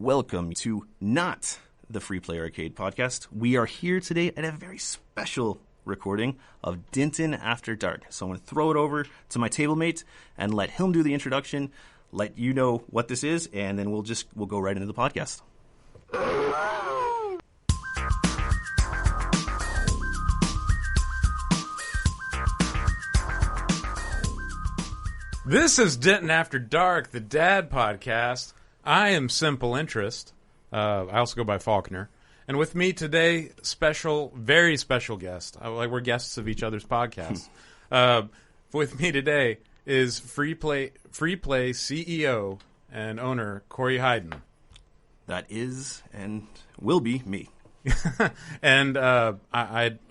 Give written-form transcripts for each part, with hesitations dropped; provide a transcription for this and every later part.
welcome to not the Free Play Arcade podcast. We are here today at a very special recording of Denton After Dark. So I'm going to throw it over to my table mate and let him do the introduction, let you know what this is, and then we'll go right into the podcast. This is Denton After Dark, the dad podcast. I am Simple Interest. I also go by Faulkner. And with me today, very special guest. We're guests of each other's podcasts. With me today is Free Play CEO and owner Corey Hyden. That is and will be me. And I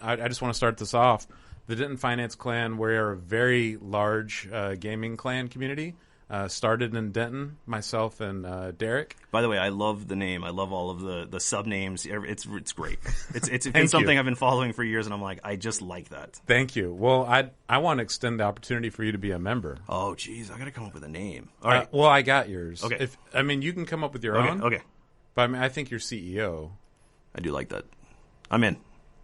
just want to start this off. The Denton Finance Clan, we're a very large gaming clan community. Started in Denton, myself and Derek. By the way, I love the name. I love all of the sub names. It's great. It's been something I've been following for years, and I'm like, I just like that. Thank you. Well, I want to extend the opportunity for you to be a member. Oh, geez, I got to come up with a name. All right. Well, I got yours. Okay. You can come up with your own. Okay. But I think you're CEO. I do like that. I'm in.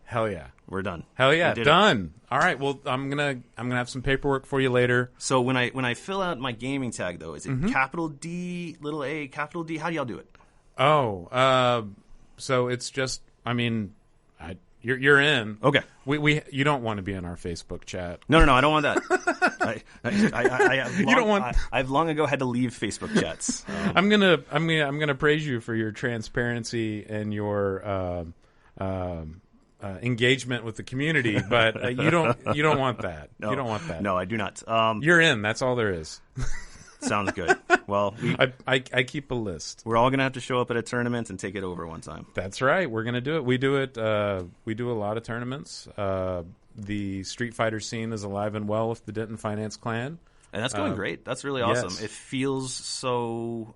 Hell yeah. We're done. Hell yeah, done. All right. Well, I'm gonna have some paperwork for you later. So when I fill out my gaming tag though, is it capital D, little a, capital D? How do y'all do it? Oh, so it's just. You're in. Okay. You don't want to be in our Facebook chat. No, I don't want that. You don't want. I've long ago had to leave Facebook chats. I'm gonna praise you for your transparency and your engagement with the community, but you don't want that. No, you don't want that. No, I do not. You're in. That's all there is. Sounds good. Well, I keep a list. We're all gonna have to show up at a tournament and take it over one time. That's right. We're gonna do it. We do it. We do a lot of tournaments. The Street Fighter scene is alive and well with the Denton Finance Clan, and that's going great. That's really awesome. Yes. It feels so,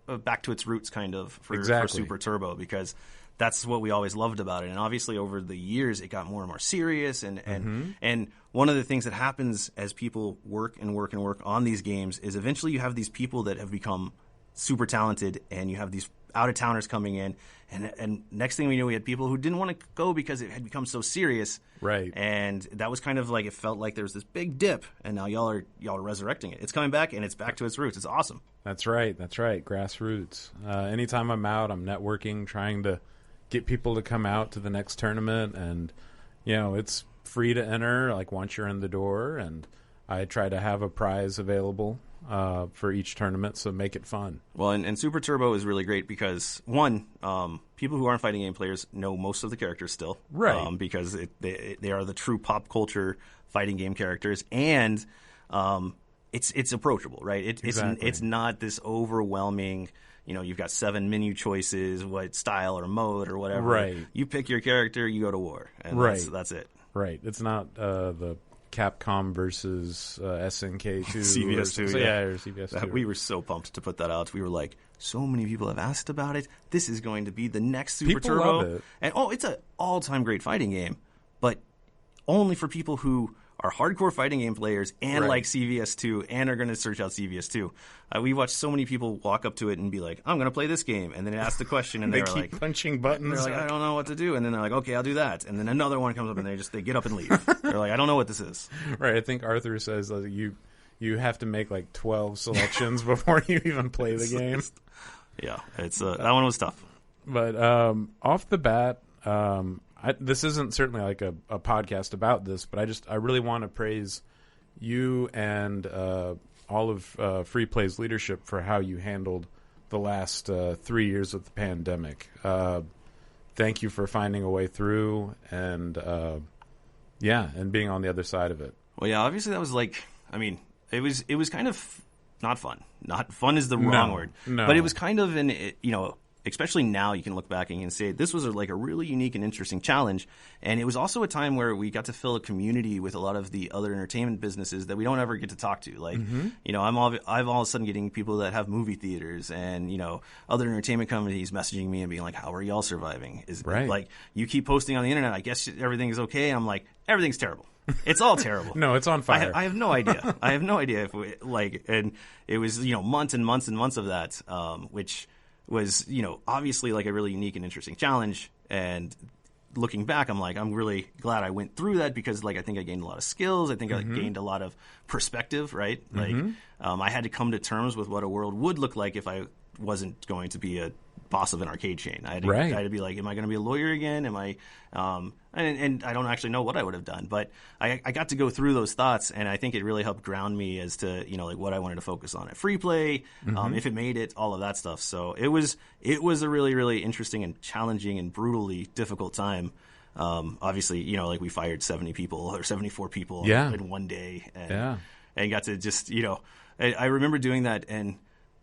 back to its roots, kind of for Super Turbo, because that's what we always loved about it. And obviously over the years, it got more and more serious. And one of the things that happens as people work on these games is eventually you have these people that have become super talented, and you have these out-of-towners coming in. And next thing we knew, we had people who didn't want to go because it had become so serious. Right. And that was kind of like, it felt like there was this big dip, and now y'all are resurrecting it. It's coming back, and it's back to its roots. It's awesome. That's right. Grassroots. Anytime I'm out, I'm networking, trying to get people to come out to the next tournament, and it's free to enter like once you're in the door, and I try to have a prize available for each tournament, so make it fun. Well, and Super Turbo is really great because one, people who aren't fighting game players know most of the characters still, right? Because they are the true pop culture fighting game characters, and it's approachable, right? Exactly. It's not this overwhelming. You've got 7 menu choices, what style or mode or whatever. Right. You pick your character, you go to war. And right. That's it. Right. It's not the Capcom versus SNK2. CVS2. Or CVS2. We were so pumped to put that out. We were like, so many people have asked about it. This is going to be the next Super Turbo. Turbo. Love it. And it's an all-time great fighting game, but only for people who are hardcore fighting game players and like CVS2 and are going to search out CVS2. We watched so many people walk up to it and be like, I'm going to play this game. And then ask the question and they they're keep like punching buttons. They're like, I don't know what to do. And then they're like, okay, I'll do that. And then another one comes up and they get up and leave. They're like, I don't know what this is. Right. I think Arthur says you have to make like 12 selections before you even play the game. Yeah. It's that one was tough. But off the bat, this isn't certainly like a podcast about this, but I really want to praise you and all of Free Play's leadership for how you handled the last 3 years of the pandemic. Thank you for finding a way through and being on the other side of it. Well, yeah, obviously that was it was kind of not fun. Not fun is the wrong word. No. But it was kind of especially now you can look back and you can say this was a really unique and interesting challenge. And it was also a time where we got to fill a community with a lot of the other entertainment businesses that we don't ever get to talk to. Like, I'm all of a sudden getting people that have movie theaters and, other entertainment companies messaging me and being like, how are y'all surviving? Like, you keep posting on the internet, I guess everything is okay. And I'm like, everything's terrible. It's all terrible. No, it's on fire. I have no idea. if and it was, months and months and months of that, which was, obviously like a really unique and interesting challenge. And looking back, I'm really glad I went through that because like I think I gained a lot of skills. I think I gained a lot of perspective, right? Like I had to come to terms with what a world would look like if I wasn't going to be a boss of an arcade chain. I had to be like, am I going to be a lawyer again? Am I? And I don't actually know what I would have done, but I got to go through those thoughts, and I think it really helped ground me as to like what I wanted to focus on at Free Play, if it made it, all of that stuff. So it was a really, really interesting and challenging and brutally difficult time. Obviously, like we fired 70 people or 74 people in one day, and got to just I remember doing that and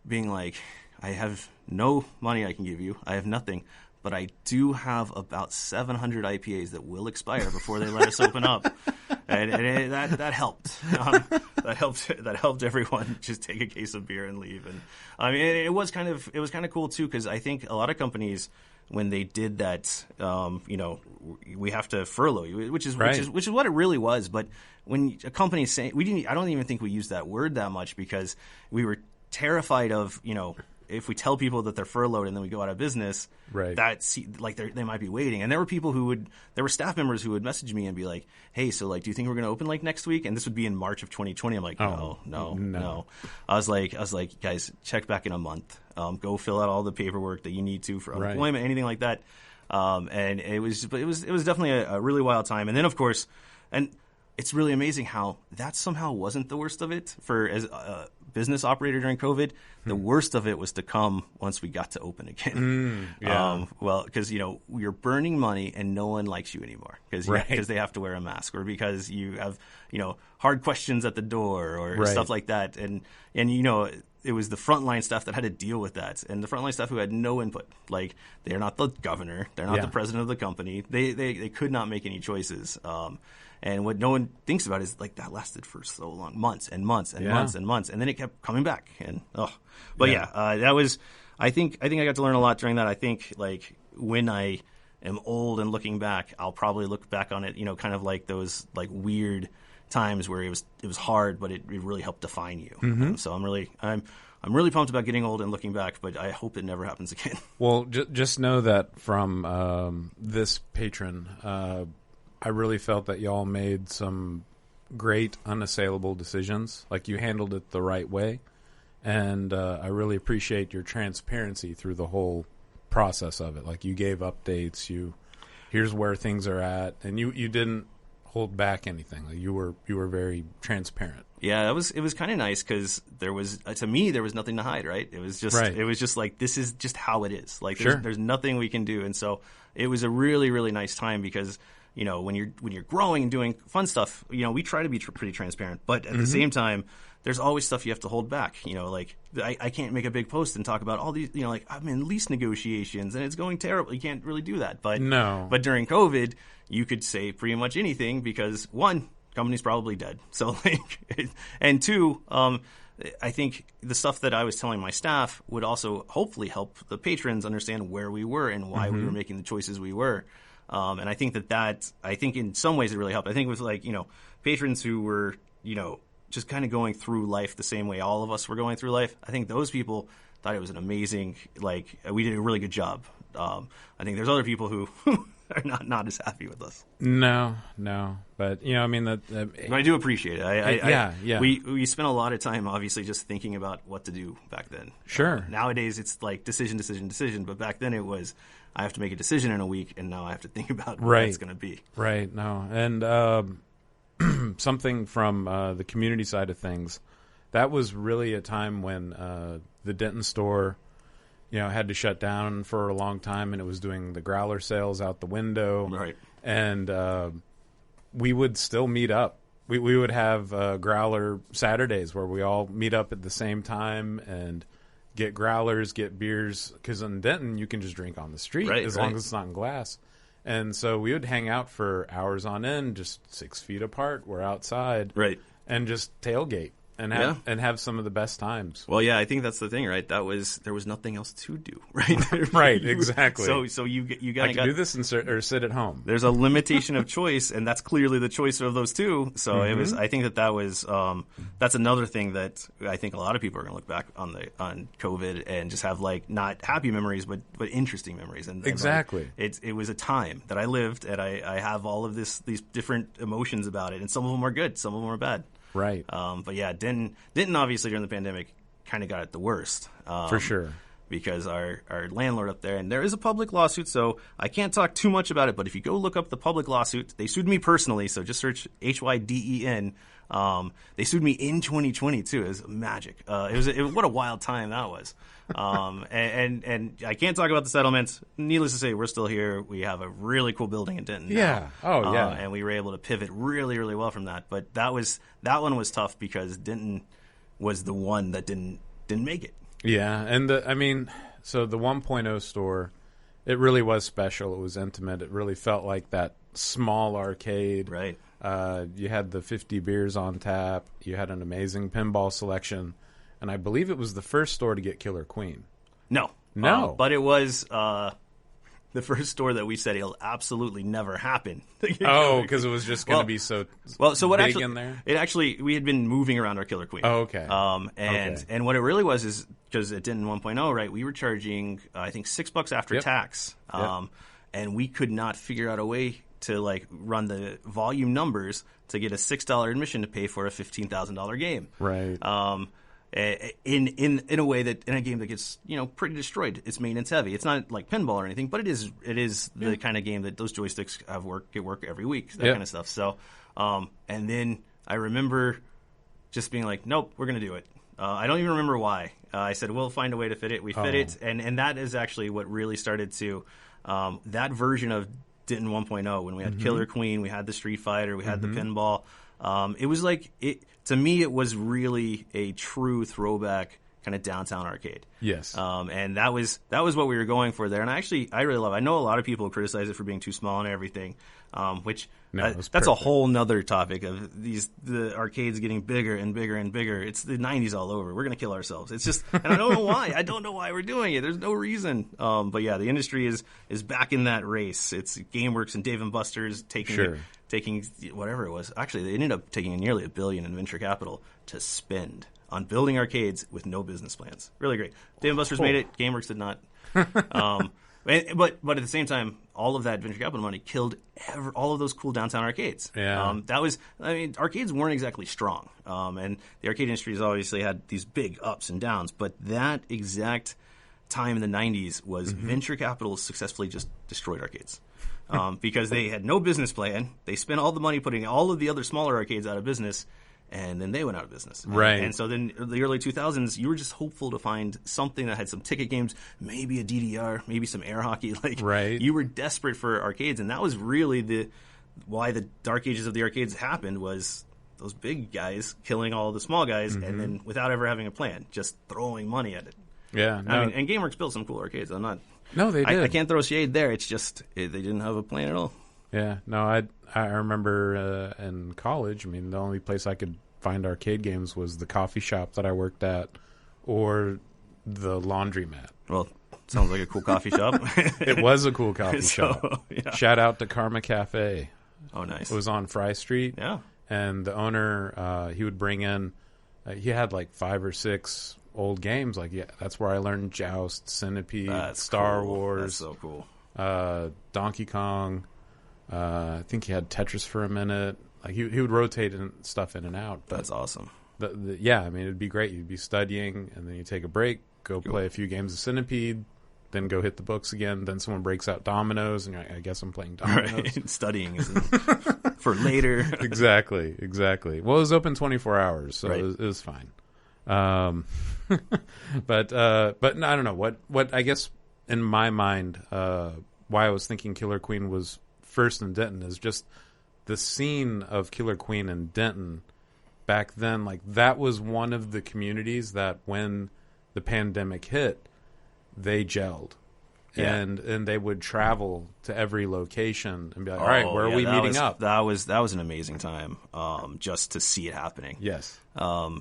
being like, I have no money I can give you. I have nothing. But I do have about 700 IPAs that will expire before they let us open up, and that helped. That helped everyone just take a case of beer and leave. And I mean, it was kind of cool too, because I think a lot of companies, when they did that, we have to furlough you, which is what it really was. But when a company is saying, I don't even think we used that word that much because we were terrified of if we tell people that they're furloughed and then we go out of business, that's like they might be waiting. And there were staff members who would message me and be like, hey, so like, do you think we're going to open like next week? And this would be in March of 2020. I'm like, no. I was like, guys, check back in a month. Go fill out all the paperwork that you need to for unemployment, anything like that. And it was definitely a really wild time. And then of course, and it's really amazing how that somehow wasn't the worst of it for as a business operator during COVID. The worst of it was to come once we got to open again. Because you're burning money and no one likes you anymore because they have to wear a mask or because you have hard questions at the door or stuff like that. And it was the frontline staff that had to deal with that, and the frontline staff who had no input. Like they're not the governor, they're not the president of the company. They could not make any choices. And what no one thinks about is like that lasted for so long, months and months and months and months, and then it kept coming back. And that was. I think I got to learn a lot during that. I think like when I am old and looking back, I'll probably look back on it, kind of like those like weird times where it was hard, but it really helped define you. So I'm really pumped about getting old and looking back, but I hope it never happens again. Well, just know that from this patron. I really felt that y'all made some great, unassailable decisions. Like you handled it the right way. And I really appreciate your transparency through the whole process of it. Like you gave updates, here's where things are at, and you didn't hold back anything. Like you were very transparent. Yeah, it was kind of nice because there was nothing to hide, right? It was just like, this is just how it is. Like there's nothing we can do. And so it was a really, really nice time because when you're growing and doing fun stuff, we try to be pretty transparent, but at the same time, there's always stuff you have to hold back. Like I can't make a big post and talk about all these, like I'm in lease negotiations and it's going terrible. You can't really do that. But during COVID, you could say pretty much anything because one, company's probably dead. So and two, I think the stuff that I was telling my staff would also hopefully help the patrons understand where we were and why we were making the choices we were. And I think that I think in some ways it really helped. I think with patrons who were, just kind of going through life the same way all of us were going through life. I think those people thought it was an amazing, we did a really good job. I think there's other people who are not as happy with us. No. But, but I do appreciate it. We spent a lot of time, obviously, just thinking about what to do back then. Sure. Nowadays, it's like decision. But back then it was, I have to make a decision in a week, and now I have to think about what it's going to be. Right. No. And something from the community side of things, that was really a time when the Denton store, had to shut down for a long time, and it was doing the growler sales out the window. Right. And we would still meet up. We would have growler Saturdays where we all meet up at the same time and get growlers, get beers, because in Denton you can just drink on the street as long as it's not in glass. And so we would hang out for hours on end, just 6 feet apart. We're outside, right, and just tailgate. and have some of the best times. Well, yeah, I think that's the thing, right? There was nothing else to do, right? Right, exactly. So you got to do this or sit at home. There's a limitation of choice, and that's clearly the choice of those two. So it was. I think that was that's another thing that I think a lot of people are going to look back on COVID and just have like not happy memories, but interesting memories. And exactly, it was a time that I lived, and I have all of these different emotions about it, and some of them are good, some of them are bad. Right. But yeah, Denton obviously during the pandemic kind of got it the worst. For sure. Because our landlord up there, and there is a public lawsuit, so I can't talk too much about it, but if you go look up the public lawsuit, they sued me personally, so just search HYDEN. They sued me in 2020 too. It was magic. What a wild time that was. And I can't talk about the settlements. Needless to say, we're still here. We have a really cool building in Denton. Yeah. Now. Oh, yeah. And we were able to pivot really, really well from that. But that one was tough because Denton was the one that didn't make it. Yeah, and so the 1.0 store, it really was special. It was intimate. It really felt like that small arcade. Right. You had the 50 beers on tap. You had an amazing pinball selection. And I believe it was the first store to get Killer Queen. No. But it was the first store that we said it'll absolutely never happen. Oh, because it was just going to be so big in there? We had been moving around our Killer Queen. Oh, okay. And what it really was is, because it didn't 1.0, right, we were charging, I think, $6 after tax. And we could not figure out a way to like run the volume numbers to get a $6 admission to pay for a $15,000 game. Right. In a way that in a game that gets pretty destroyed. It's maintenance heavy. It's not like pinball or anything, but it is the kind of game that those joysticks get work every week, that kind of stuff. So, and then I remember just being like, nope, we're gonna do it. I don't even remember why. I said we'll find a way to fit it. We fit it, and that is actually what really started to that version of Denton 1.0 when we had Killer Queen, we had the Street Fighter, we had the pinball. It was like to me, it was really a true throwback kind of downtown arcade. Yes. And that was what we were going for there. And I really love it. I know a lot of people criticize it for being too small and everything, which that's a whole nother topic of the arcades getting bigger and bigger and bigger. It's the 90s all over. We're going to kill ourselves. It's just, and I don't know why. I don't know why we're doing it. There's no reason. But yeah, the industry is back in that race. It's GameWorks and Dave & Buster's taking whatever it was. Actually, they ended up taking nearly $1 billion in venture capital to spend on building arcades with no business plans. Really great. Dave & Buster's made it. GameWorks did not. But at the same time, all of that venture capital money killed all of those cool downtown arcades. Yeah. Arcades weren't exactly strong. And the arcade industry has obviously had these big ups and downs. But that exact time in the 90s was venture capital successfully just destroyed arcades. Because they had no business plan. They spent all the money putting all of the other smaller arcades out of business, and then they went out of business. Right. And so then in the early 2000s, you were just hopeful to find something that had some ticket games, maybe a DDR, maybe some air hockey. Right. You were desperate for arcades, and that was really why the dark ages of the arcades happened, was those big guys killing all the small guys, and then without ever having a plan, just throwing money at it. Yeah. No. And GameWorks built some cool arcades. No, they did. I can't throw shade there. It's just they didn't have a plan at all. Yeah. No, I remember in college, the only place I could find arcade games was the coffee shop that I worked at or the laundromat. Well, sounds like a cool coffee shop. It was a cool coffee shop. Yeah. Shout out to Karma Cafe. Oh, nice. It was on Fry Street. Yeah. And the owner, he would bring in, he had like 5 or 6 old games. That's where I learned Joust, Centipede, Star Wars. That's so cool. Donkey Kong. I think he had Tetris for a minute. He would rotate stuff in and out. But that's awesome. It'd be great. You'd be studying, and then you take a break, go play a few games of Centipede, then go hit the books again. Then someone breaks out dominoes, and you're like, I guess I'm playing dominoes. Right. Studying is for later. Exactly. Well, it was open 24 hours, so right. it was fine. But I don't know what I guess in my mind, why I was thinking Killer Queen was first in Denton is just the scene of Killer Queen in Denton back then. That was one of the communities that when the pandemic hit, they gelled. and they would travel to every location and be like, all right, where are we meeting up? That was an amazing time, just to see it happening. Yes.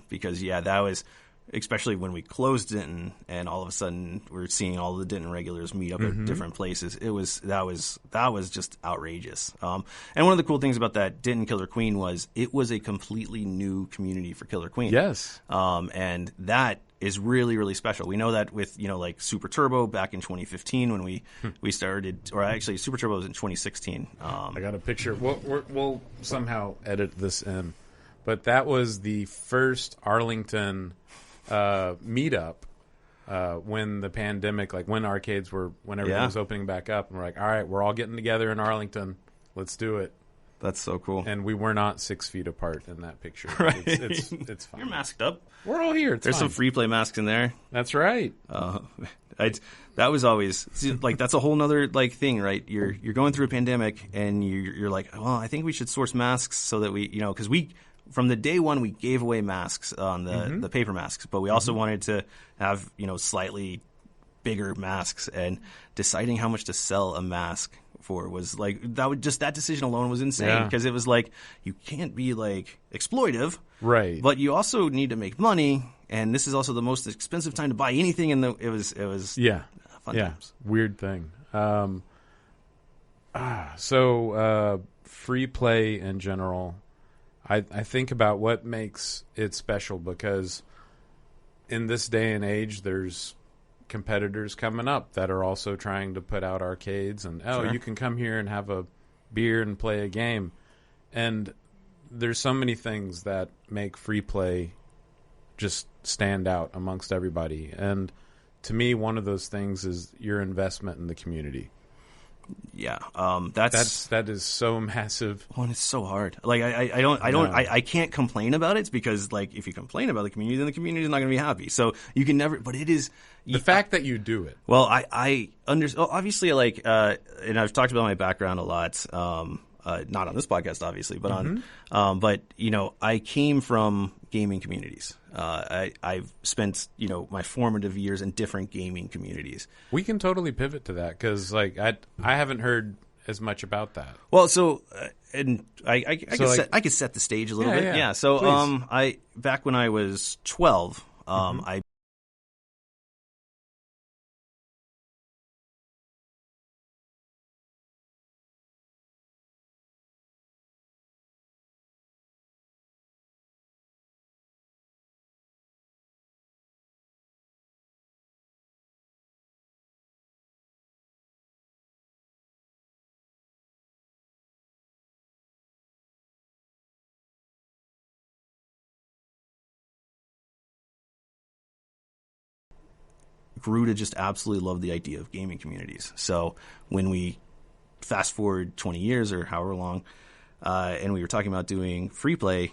Because that was, especially when we closed Denton and all of a sudden we're seeing all the Denton regulars meet up at different places. That was just outrageous. And one of the cool things about that Denton Killer Queen was it was a completely new community for Killer Queen. Yes. And that is really, really special. We know that with, like Super Turbo back in 2015 when we started, or actually Super Turbo was in 2016. I got a picture. We'll somehow edit this in. But that was the first Arlington meetup when the pandemic, like when arcades when everything was opening back up, and we're like, all right, we're all getting together in Arlington, let's do it. That's so cool. And we were not 6 feet apart in that picture. Right. It's fine. You're masked up. We're all here. There's some free play masks in there. That's right. That was always like, that's a whole nother like thing, right? You're going through a pandemic and you're like, well, I think we should source masks so that we, because from the day one, we gave away masks on the paper masks, but we also wanted to have, slightly bigger masks, and deciding how much to sell a mask for was like, that decision alone was insane, because it was like, you can't be like exploitive, right? But you also need to make money, and this is also the most expensive time to buy anything. And it was fun times. Weird thing. So free play in general, I think about what makes it special, because in this day and age, there's competitors coming up that are also trying to put out arcades, and you can come here and have a beer and play a game. And there's so many things that make free play just stand out amongst everybody. And to me, one of those things is your investment in the community. Yeah, that is so massive. Oh, and it's so hard. Like I can't complain about it, because like if you complain about the community, then the community is not going to be happy. So you can never. But it is the fact that you do it. Well, I understand. Obviously, like, and I've talked about my background a lot. Not on this podcast, obviously, but but I came from gaming communities. I've spent my formative years in different gaming communities. We can totally pivot to that, because like I haven't heard as much about that. Well, so and I could set the stage a little bit. Yeah. So I back when I was 12, I grew to just absolutely love the idea of gaming communities. So when we fast forward 20 years or however long, and we were talking about doing free play,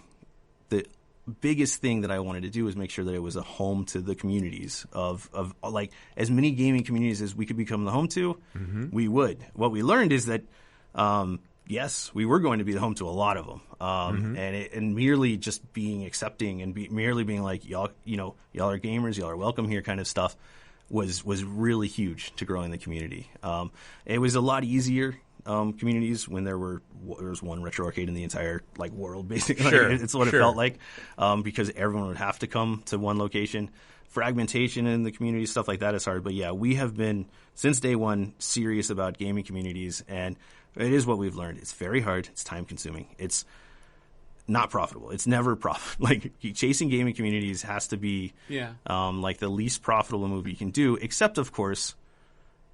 the biggest thing that I wanted to do was make sure that it was a home to the communities of like as many gaming communities as we could become the home to, we would. What we learned is that, yes, we were going to be the home to a lot of them. And merely just being accepting and merely being like, y'all are gamers, y'all are welcome here kind of stuff was really huge to growing the community. It was a lot easier communities when there was one retro arcade in the entire like world, basically. Sure, it's what it felt like, because everyone would have to come to one location. Fragmentation in the community, stuff like that is hard. But yeah, we have been since day one serious about gaming communities, and it is what we've learned. It's very hard. It's time consuming. It's not profitable. It's never profitable. Like chasing gaming communities has to be like the least profitable move you can do, except of course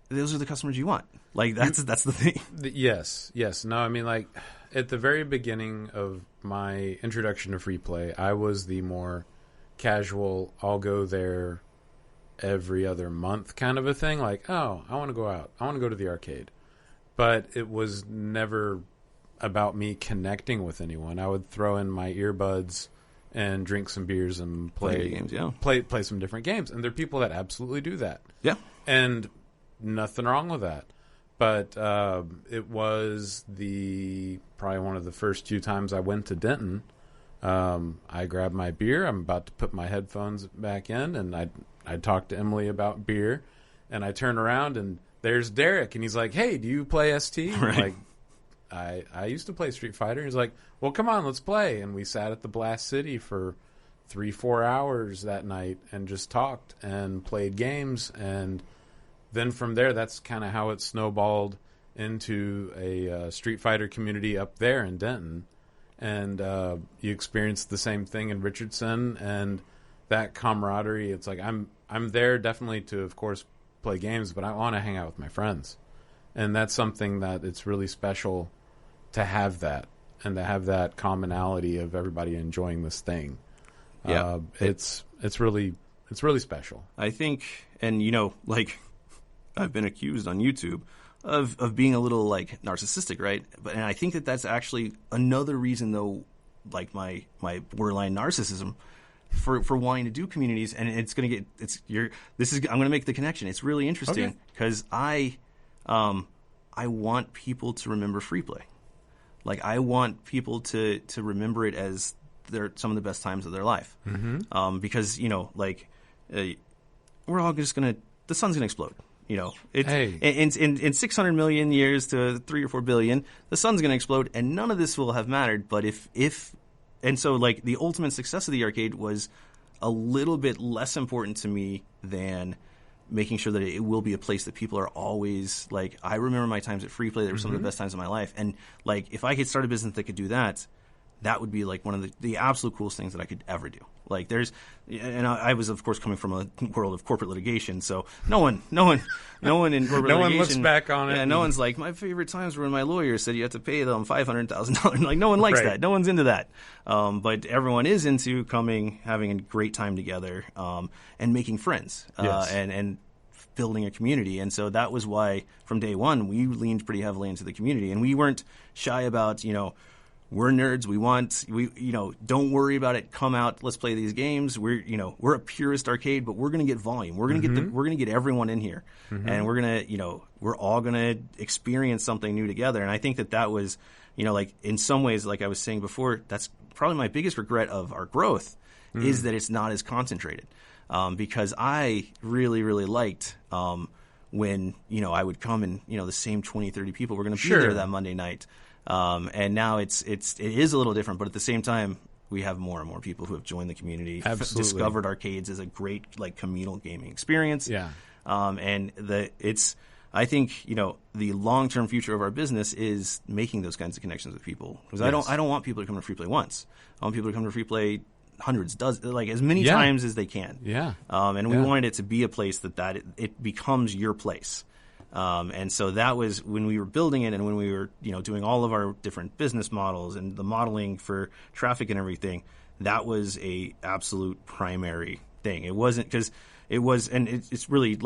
those are the customers you want. Like that's the thing. Yes. No, I mean, like at the very beginning of my introduction to free play, I was the more casual, I'll go there every other month kind of a thing. Like, oh, I want to go out. I want to go to the arcade. But it was never about me connecting with anyone. I would throw in my earbuds and drink some beers and play games, play some different games. And there are people that absolutely do that. Yeah. And nothing wrong with that. But it was probably one of the first few times I went to Denton. I grabbed my beer. I'm about to put my headphones back in, and I talked to Emily about beer, and I turn around, and there's Derek, and he's like, "Hey, do you play ST?" Right. Like, I used to play Street Fighter. He's like, "Well, come on, let's play." And we sat at the Blast City for 3-4 hours that night and just talked and played games. And then from there, that's kind of how it snowballed into a Street Fighter community up there in Denton. And you experienced the same thing in Richardson, and that camaraderie. It's like I'm there definitely to, of course, play games, but I want to hang out with my friends, and that's something that it's really special to have that, and to have that commonality of everybody enjoying this thing. Yeah, it's really special. I think, and like I've been accused on YouTube of being a little like narcissistic, right? And I think that that's actually another reason, though, like my borderline narcissism for wanting to do communities. And it's going to get I'm going to make the connection. It's really interesting because I want people to remember free play. Like, I want people to remember it as some of the best times of their life. Mm-hmm. Because we're all just the sun's going to explode. In 600 million years to 3 or 4 billion, the sun's going to explode, and none of this will have mattered. But so the ultimate success of the arcade was a little bit less important to me than making sure that it will be a place that people are always like. I remember my times at Free Play; they were some of the best times of my life. And if I could start a business that could do that, that would be like one of the absolute coolest things that I could ever do. I was, of course, coming from a world of corporate litigation, so no one in corporate litigation. No one looks back on it. Yeah, no one's like, my favorite times were when my lawyer said you have to pay them $500,000. Like, no one likes that. No one's into that. But everyone is into having a great time together, and making friends, and building a community. And so that was why, from day one, we leaned pretty heavily into the community, and we weren't shy about, we're nerds. Don't worry about it. Come out. Let's play these games. We're a purist arcade, but we're going to get volume. We're going to get everyone in here, and we're all going to experience something new together. And I think that was, in some ways, like I was saying before, that's probably my biggest regret of our growth is that it's not as concentrated. Because I really, really liked, when, I would come and, the same 20, 30 people were going to be there that Monday night. And now it is a little different, but at the same time, we have more and more people who have joined the community, discovered arcades as a great communal gaming experience. Yeah. I think the long-term future of our business is making those kinds of connections with people. Because I don't want people to come to Free Play once. I want people to come to Free Play hundreds, as many times as they can. Yeah. And we wanted it to be a place that it becomes your place. And so that was when we were building it, and when we were, doing all of our different business models and the modeling for traffic and everything. That was a absolute primary thing. It wasn't because it was, and it's really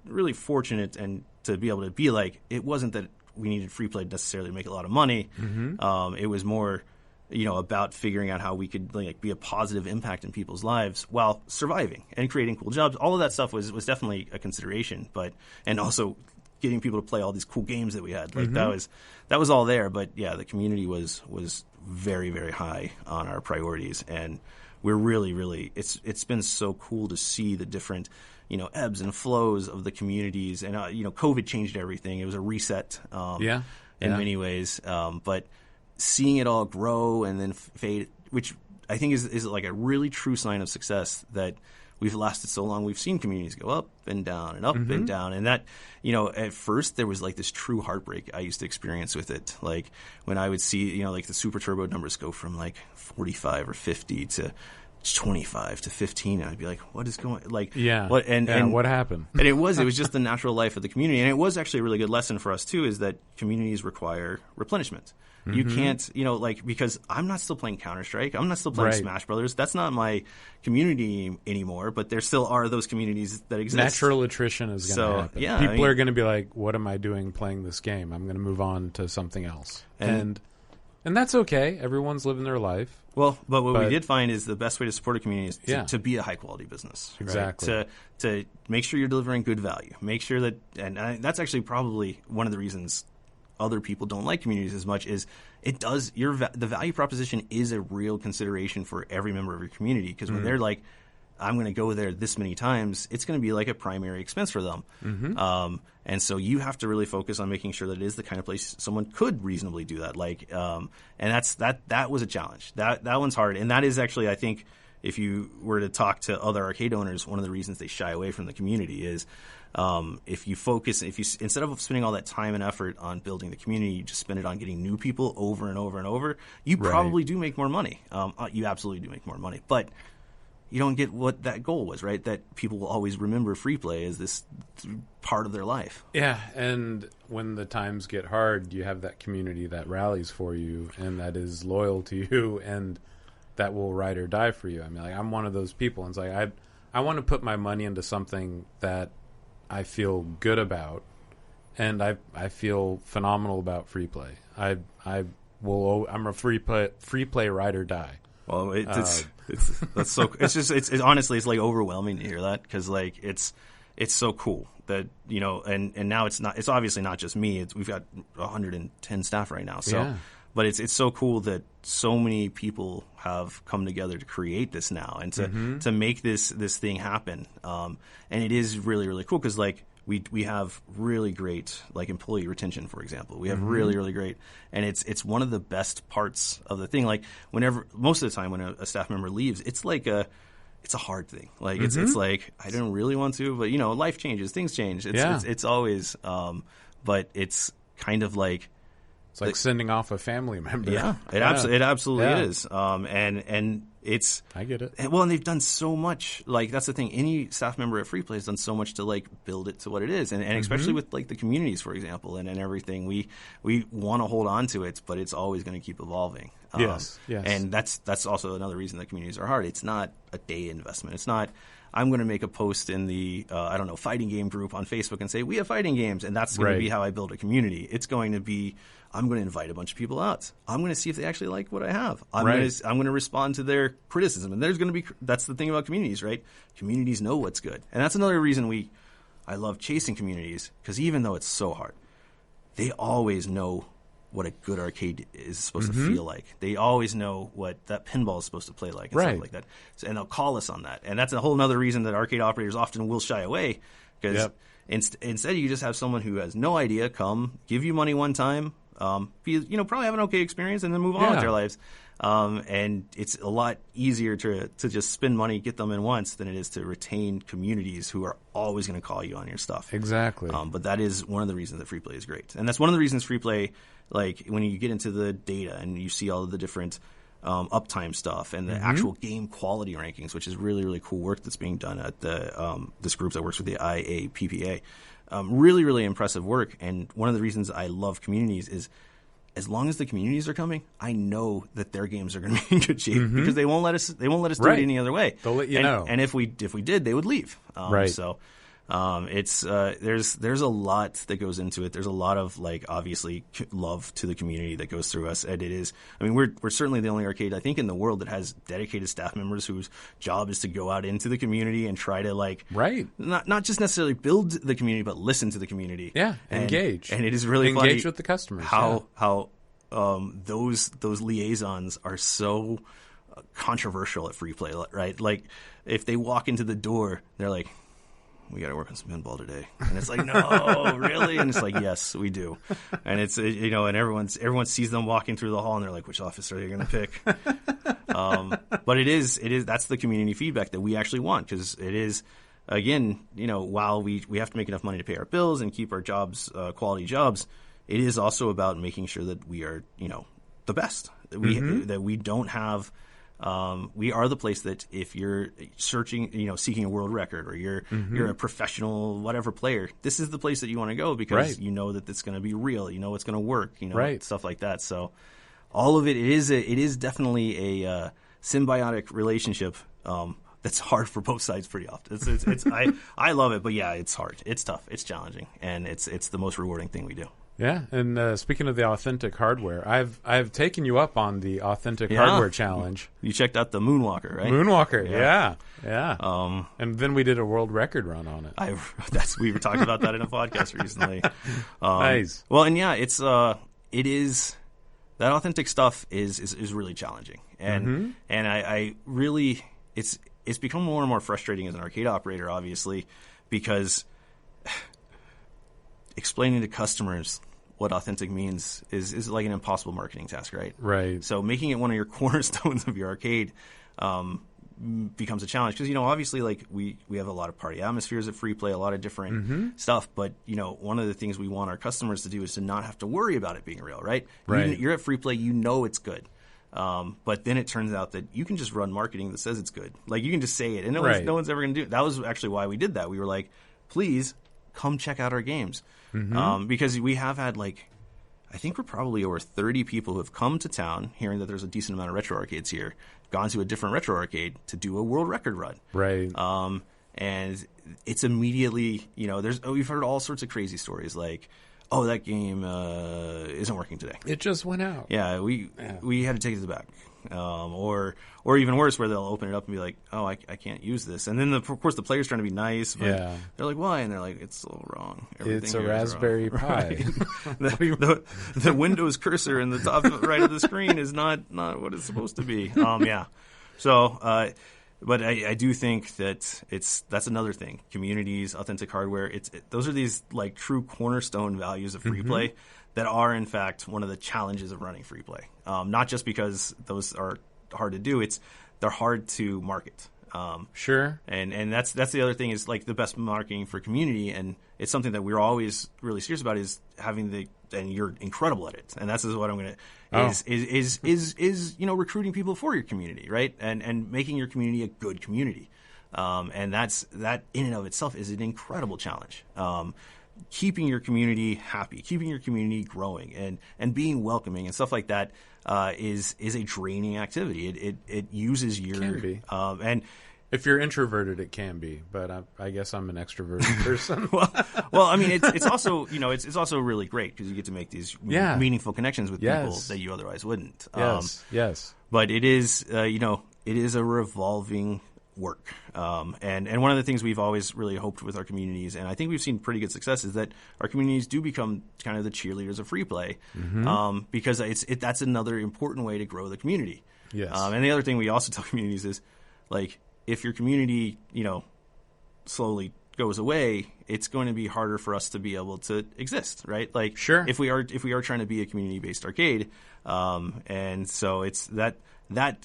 really fortunate and to be able to be it wasn't that we needed Free Play necessarily to make a lot of money. Mm-hmm. It was more, about figuring out how we could be a positive impact in people's lives while surviving and creating cool jobs. All of that stuff was definitely a consideration, and also getting people to play all these cool games that we had. That was all there. But yeah, the community was very, very high on our priorities, and we're really, really, it's been so cool to see the different, ebbs and flows of the communities. And, COVID changed everything. It was a reset in many ways. But seeing it all grow and then fade, which I think is like a really true sign of success, that we've lasted so long. We've seen communities go up and down and up and down. And that, at first there was this true heartbreak I used to experience with it. Like when I would see, the Super Turbo numbers go from 45 or 50 to 25 to 15, and I'd be like, what is going what and what happened? And it was just the natural life of the community. And it was actually a really good lesson for us too, is that communities require replenishment. Mm-hmm. You can't, because I'm not still playing Counter-Strike. I'm not still playing Smash Brothers. That's not my community anymore, but there still are those communities that exist. Natural attrition is going to happen. Yeah, people are going to be like, what am I doing playing this game? I'm going to move on to something else. And that's okay. Everyone's living their life. Well, but what we did find is the best way to support a community is to be a high-quality business. Exactly. Right? To make sure you're delivering good value. Make sure that, and that's actually probably one of the reasons other people don't like communities as much, is the value proposition is a real consideration for every member of your community. Because when they're like, I'm going to go there this many times, it's going to be like a primary expense for them. And so you have to really focus on making sure that it is the kind of place someone could reasonably do that. And that was a challenge. That one's hard. And that is actually, I think, if you were to talk to other arcade owners, one of the reasons they shy away from the community is if you instead of spending all that time and effort on building the community, you just spend it on getting new people over and over and over, you probably do make more money. You absolutely do make more money. But you don't get what that goal was, right? That people will always remember free play as this part of their life. Yeah, and when the times get hard, you have that community that rallies for you and that is loyal to you and that will ride or die for you. I mean, like, I'm one of those people. And it's like I want to put my money into something that I feel good about, and I feel phenomenal about free play. I'm a free play ride or die. Well, it's honestly, it's like overwhelming to hear that, because like it's so cool that, you know, and now it's obviously not just me. We've got 110 staff right now. So, yeah. But it's so cool that so many people have come together to create this now and to make this thing happen. And it is really, really cool, because like we have really great like employee retention, for example. We have really, really great, and it's one of the best parts of the thing. Like most of the time when a staff member leaves, it's a hard thing. Like it's like, I don't really want to, but you know, life changes, things change. It's always, but it's kind of like, it's like sending off a family member. Yeah, it absolutely is. And it's, I get it. And they've done so much. Like, that's the thing. Any staff member at Free Play has done so much to like build it to what it is, and especially with like the communities, for example, and everything. We want to hold on to it, but it's always going to keep evolving. Yes. And that's also another reason that communities are hard. It's not a day investment. It's not, I'm going to make a post in the fighting game group on Facebook and say we have fighting games, and that's going to be how I build a community. It's going to be, I'm going to invite a bunch of people out. I'm going to see if they actually like what I have. I'm going to respond to their criticism, and that's the thing about communities, right? Communities know what's good, and that's another reason I love chasing communities, because even though it's so hard, they always know what a good arcade is supposed to feel like. They always know what that pinball is supposed to play like and stuff like that. So, and they'll call us on that. And that's a whole other reason that arcade operators often will shy away, because instead you just have someone who has no idea come, give you money one time, probably have an okay experience, and then move on with their lives. And it's a lot easier to just spend money, get them in once, than it is to retain communities who are always going to call you on your stuff. Exactly. But that is one of the reasons that Free Play is great. And that's one of the reasons Free Play, like when you get into the data and you see all of the different uptime stuff and the actual game quality rankings, which is really, really cool work that's being done at the this group that works with the IAPPA. Really, really impressive work. And one of the reasons I love communities is, as long as the communities are coming, I know that their games are going to be in good shape, because they won't let us do it any other way. They'll let you know. And if we did, they would leave. So it's there's a lot that goes into it. There's a lot of like obviously love to the community that goes through us, and it is. I mean, we're certainly the only arcade I think in the world that has dedicated staff members whose job is to go out into the community and try to like not just necessarily build the community, but listen to the community. Yeah, engage. And it is really engage funny with the customers. How those liaisons are so controversial at Free Play, right? Like if they walk into the door, they're like, we got to work on some pinball today. And it's like, no, really? And it's like, yes, we do. And it's, and everyone sees them walking through the hall and they're like, which office are they going to pick? But it is, that's the community feedback that we actually want. Cause it is, again, while we have to make enough money to pay our bills and keep our jobs, quality jobs, it is also about making sure that we are, the best, that we don't have, we are the place that if you're searching, seeking a world record, or you're a professional whatever player, this is the place that you want to go, because you know that it's going to be real, it's going to work, stuff like that. So all of it is definitely a symbiotic relationship that's hard for both sides pretty often. I love it, but yeah, it's hard, it's tough, it's challenging, and it's the most rewarding thing we do. Yeah, and speaking of the authentic hardware, I've taken you up on the authentic hardware challenge. You checked out the Moonwalker, right? Moonwalker, yeah. And then we did a world record run on it. We were talking about that in a podcast recently. Nice. Well, and yeah, it is that authentic stuff is really challenging, and I really it's become more and more frustrating as an arcade operator, obviously, because explaining to customers what authentic means is like an impossible marketing task, right? Right. So making it one of your cornerstones of your arcade becomes a challenge because, obviously, like we have a lot of party atmospheres at Free Play, a lot of different stuff. But, one of the things we want our customers to do is to not have to worry about it being real, right? Right. You're at Free Play, it's good. But then it turns out that you can just run marketing that says it's good. Like, you can just say it, and no one's ever going to do it. That was actually why we did that. We were like, please come check out our games. Because we have had, I think we're probably over 30 people who have come to town hearing that there's a decent amount of retro arcades here, gone to a different retro arcade to do a world record run. Right. And it's immediately, we've heard all sorts of crazy stories like, oh, that game isn't working today. It just went out. Yeah, we had to take it back. Or even worse, where they'll open it up and be like, oh, I can't use this. And then, of course, the player's trying to be nice. But they're like, why? And they're like, it's all wrong. Everything it's a Raspberry Pi. Right? the Windows cursor in the top right of the screen is not what it's supposed to be. So, but I do think that that's another thing. Communities, authentic hardware. Those are these like true cornerstone values of Free Play that are in fact one of the challenges of running Free Play. Not just because those are hard to do. They're hard to market. Sure. And that's the other thing is like the best marketing for community, and it's something that we're always really serious about is having and you're incredible at it. And that's what I'm going to is recruiting people for your community, right? And making your community a good community. And that in and of itself is an incredible challenge. Keeping your community happy, keeping your community growing, and being welcoming and stuff like that is a draining activity. It uses your can be. And if you're introverted, it can be, but I guess I'm an extroverted person. well, I mean, it's also it's also really great because you get to make these meaningful connections with people that you otherwise wouldn't. Yes. But it is it is a revolving work. And one of the things we've always really hoped with our communities, and I think we've seen pretty good success, is that our communities do become kind of the cheerleaders of Free Play, because that's another important way to grow the community. Yes. And the other thing we also tell communities is, like, if your community, slowly goes away, it's going to be harder for us to be able to exist, right? Like, sure. If we are trying to be a community-based arcade, and so it's that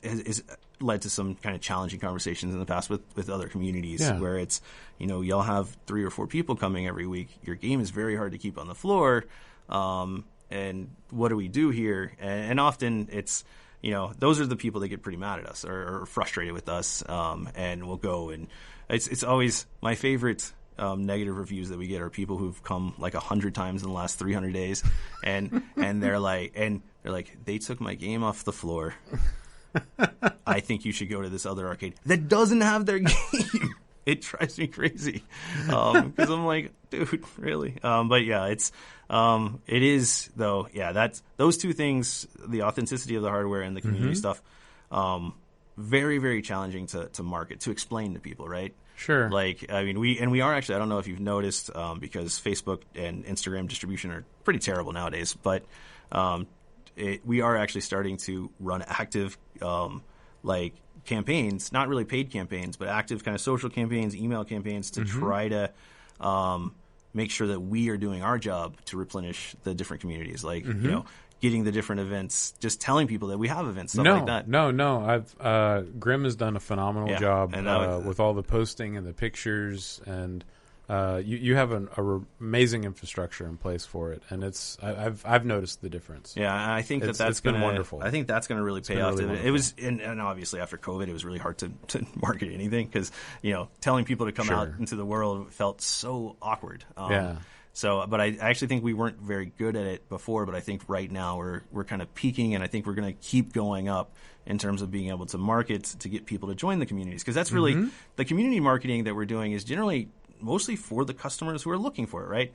is led to some kind of challenging conversations in the past with other communities where it's, y'all have 3 or 4 people coming every week. Your game is very hard to keep on the floor. And what do we do here? And often it's, those are the people that get pretty mad at us or frustrated with us. And we'll go and it's always my favorite negative reviews that we get are people who've come like 100 times in the last 300 days. And they're like, they took my game off the floor. I think you should go to this other arcade that doesn't have their game. It drives me crazy because I'm like, dude, really? But yeah, it is though. Yeah, that's those two things: the authenticity of the hardware and the community stuff. Very, very challenging to market, to explain to people, right? Sure. Like, I mean, we are actually. I don't know if you've noticed because Facebook and Instagram distribution are pretty terrible nowadays, but we are actually starting to run active campaigns, not really paid campaigns, but active kind of social campaigns, email campaigns to try to make sure that we are doing our job to replenish the different communities. Like, getting the different events, just telling people that we have events, stuff like that. No. Grim has done a phenomenal job with all the posting and the pictures, and you have an amazing infrastructure in place for it, and I've noticed the difference. Yeah, I think that's been wonderful. I think that's going to really pay off. Really it was, and obviously after COVID, it was really hard to market anything because telling people to come out into the world felt so awkward. So, but I actually think we weren't very good at it before. But I think right now we're kind of peaking, and I think we're going to keep going up in terms of being able to market to get people to join the communities, because that's really the community marketing that we're doing is generally mostly for the customers who are looking for it, right?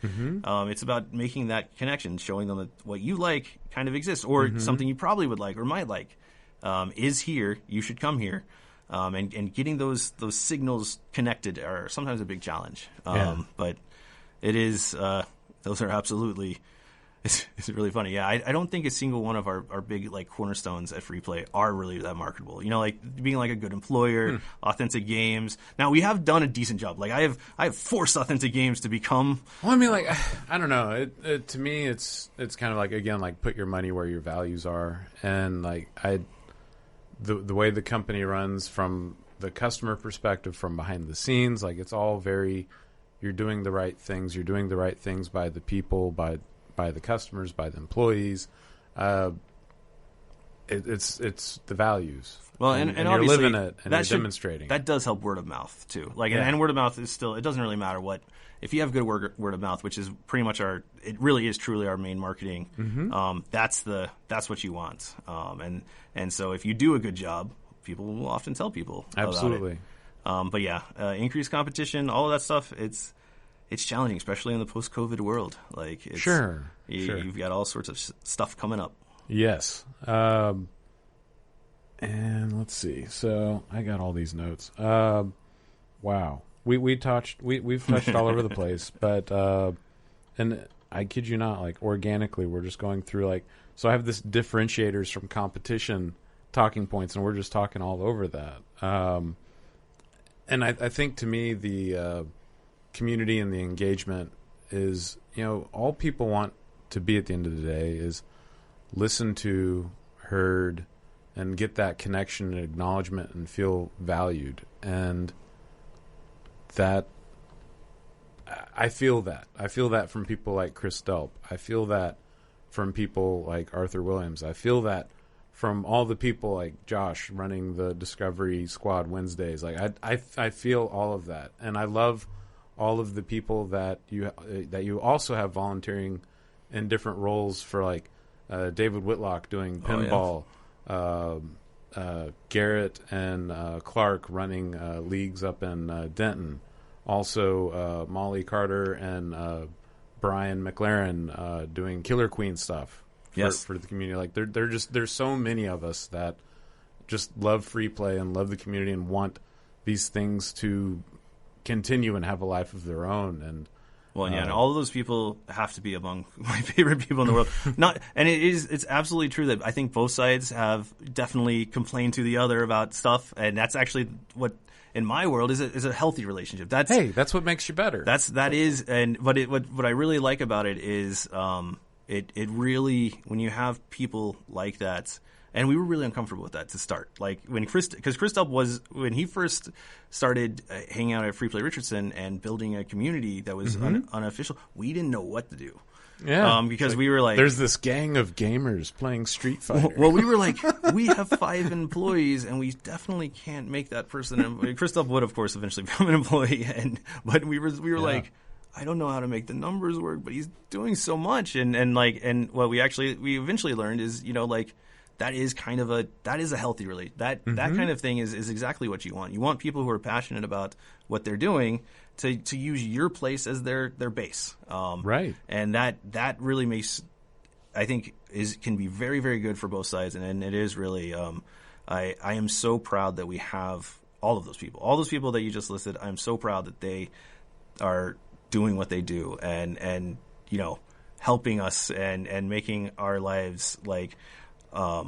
It's about making that connection, showing them that what you like kind of exists, or something you probably would like or might like is here. You should come here, and getting those signals connected are sometimes a big challenge. But it is those are absolutely It's really funny. Yeah, I don't think a single one of our big like cornerstones at Free Play are really that marketable. You know, like being like a good employer, authentic games. Now we have done a decent job. Like I have forced authentic games to become. Well, I mean, like I don't know. To me, it's kind of like, again, like put your money where your values are, and like the way the company runs from the customer perspective, from behind the scenes, like it's all very, you're doing the right things. You're doing the right things by the people, by the customers, by the employees. It's the values. Well, and you're living it, and you're demonstrating. That does help word of mouth too. Like, and word of mouth is still. It doesn't really matter what. If you have good word of mouth, which is pretty much it really is truly our main marketing. That's what you want. And so if you do a good job, people will often tell people absolutely. About it. But yeah, increased competition, all of that stuff. It's challenging, especially in the post-COVID world. Like, sure. You've got all sorts of stuff coming up. Yes. And let's see. So I got all these notes. Wow. We've touched all over the place, but and I kid you not, like organically, we're just going through like. So I have this differentiators from competition talking points, and we're just talking all over that. And I think to me the community and the engagement is, all people want to be at the end of the day is listen to, heard, and get that connection and acknowledgement and feel valued. And that, I feel that. I feel that from people like Chris Delp. I feel that from people like Arthur Williams. I feel that from all the people like Josh running the Discovery Squad Wednesdays. Like I feel all of that. And I love all of the people that you also have volunteering in different roles for, like David Whitlock doing pinball, Garrett and Clark running leagues up in Denton, also Molly Carter and Brian McLaren doing Killer Queen stuff for the community. Like there's so many of us that just love Free Play and love the community and want these things to continue and have a life of their own. And and all of those people have to be among my favorite people in the world. It's absolutely true that I think both sides have definitely complained to the other about stuff, and that's actually what in my world is a healthy relationship. That's what makes you better. What I really like about it is it really, when you have people like that. And we were really uncomfortable with that to start. Like because Chris Delp when he first started hanging out at Free Play Richardson and building a community that was unofficial, we didn't know what to do. Yeah, because we were like, there's this gang of gamers playing Street Fighter. Well, we were like, we have 5 employees, and we definitely can't make that person. Chris Delp would, of course, eventually become an employee, but we were like, I don't know how to make the numbers work, but he's doing so much, and what we eventually learned is, that is a healthy relate. That kind of thing is exactly what you want. You want people who are passionate about what they're doing to use your place as their base. Right. And that really makes, I think, can be very, very good for both sides. And it is really, I am so proud that we have all of those people. All those people that you just listed, I'm so proud that they are doing what they do and helping us and making our lives like I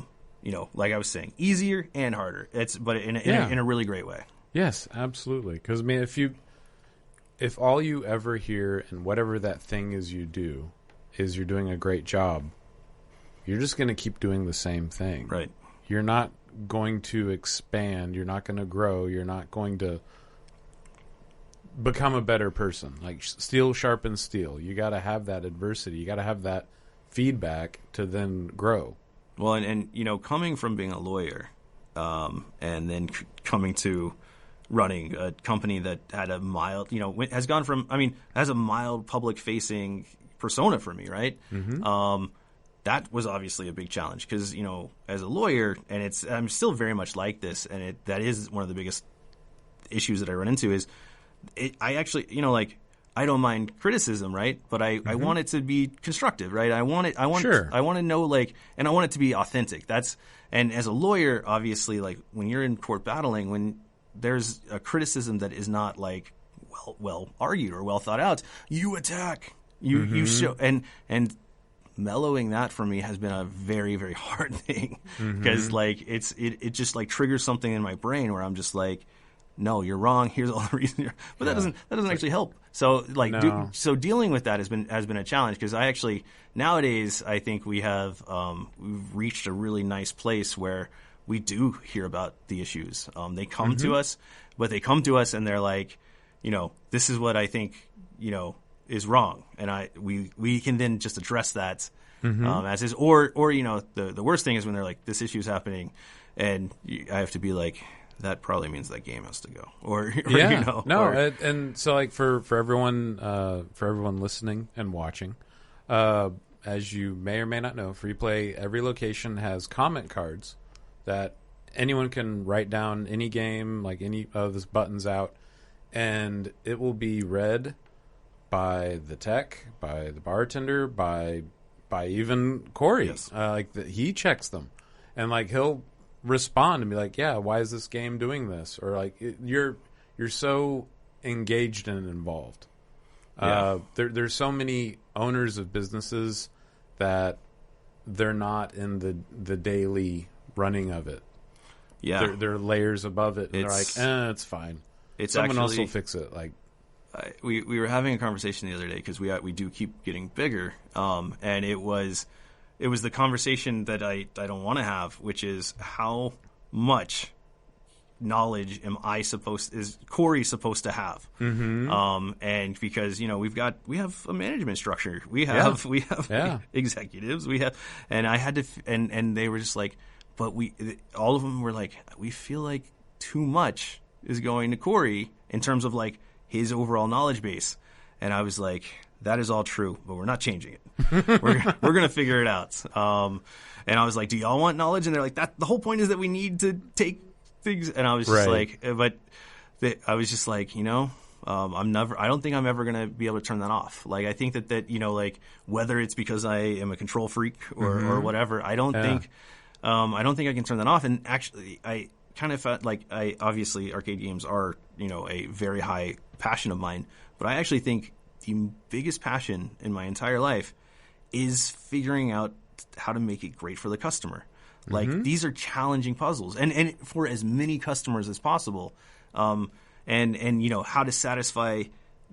was saying, easier and harder. But in a really great way. Yes, absolutely. Because I mean, if all you ever hear and whatever that thing is you do is you're doing a great job, you're just going to keep doing the same thing. Right. You're not going to expand. You're not going to grow. You're not going to become a better person. Like steel sharpens steel. You got to have that adversity. You got to have that feedback to then grow. Well, and coming from being a lawyer, and then coming to running a company that had a mild, has gone from, has a mild public-facing persona for me, right? Mm-hmm. That was obviously a big challenge because, as a lawyer, and I'm still very much like this, and that is one of the biggest issues that I run into is I actually, I don't mind criticism, right? But I want it to be constructive, right? I want to know, and I want it to be authentic. And as a lawyer, obviously, when you're in court battling, when there's a criticism that is not well argued or well thought out, you attack, you show, and mellowing that for me has been a very, very hard thing because like it just like triggers something in my brain where I'm just like, no, you're wrong. Here's all the reasons. But that doesn't actually help. So like, so dealing with that has been a challenge because I actually nowadays I think we've reached a really nice place where we do hear about the issues. They come to us, but they come to us and they're like, this is what I think, is wrong, and we can then just address that as is. Or the worst thing is when they're like, this issue is happening, and I have to be like, that probably means that game has to go. And so like for everyone listening and watching, as you may or may not know, Free Play, every location has comment cards that anyone can write down any game, like any of those buttons out, and it will be read by the tech, by the bartender, by even Corey. Yes. He checks them, and like he'll respond and be like, "Yeah, why is this game doing this?" Or like, you're so engaged and involved. Yeah. There's so many owners of businesses that they're not in the daily running of it. Yeah, they're layers above it, and they're like, it's fine. Someone else will fix it. Like, we were having a conversation the other day because we do keep getting bigger, and it was the conversation that I don't want to have, which is how much knowledge is Corey supposed to have? And because we have a management structure, we have executives, and I had to, and they were just like, but all of them were like, we feel like too much is going to Corey in terms of like his overall knowledge base, and I was like, that is all true, but we're not changing it. We're gonna figure it out. And I was like, do y'all want knowledge? And they're like, that the whole point is that we need to take things. And I was just like, I was just like, I don't think I'm ever gonna be able to turn that off. Like, I think that like whether it's because I am a control freak or whatever, I don't think I can turn that off. And actually, I kind of felt like obviously arcade games are a very high passion of mine, but I actually think the biggest passion in my entire life is figuring out how to make it great for the customer. Like, these are challenging puzzles, and for as many customers as possible, and how to satisfy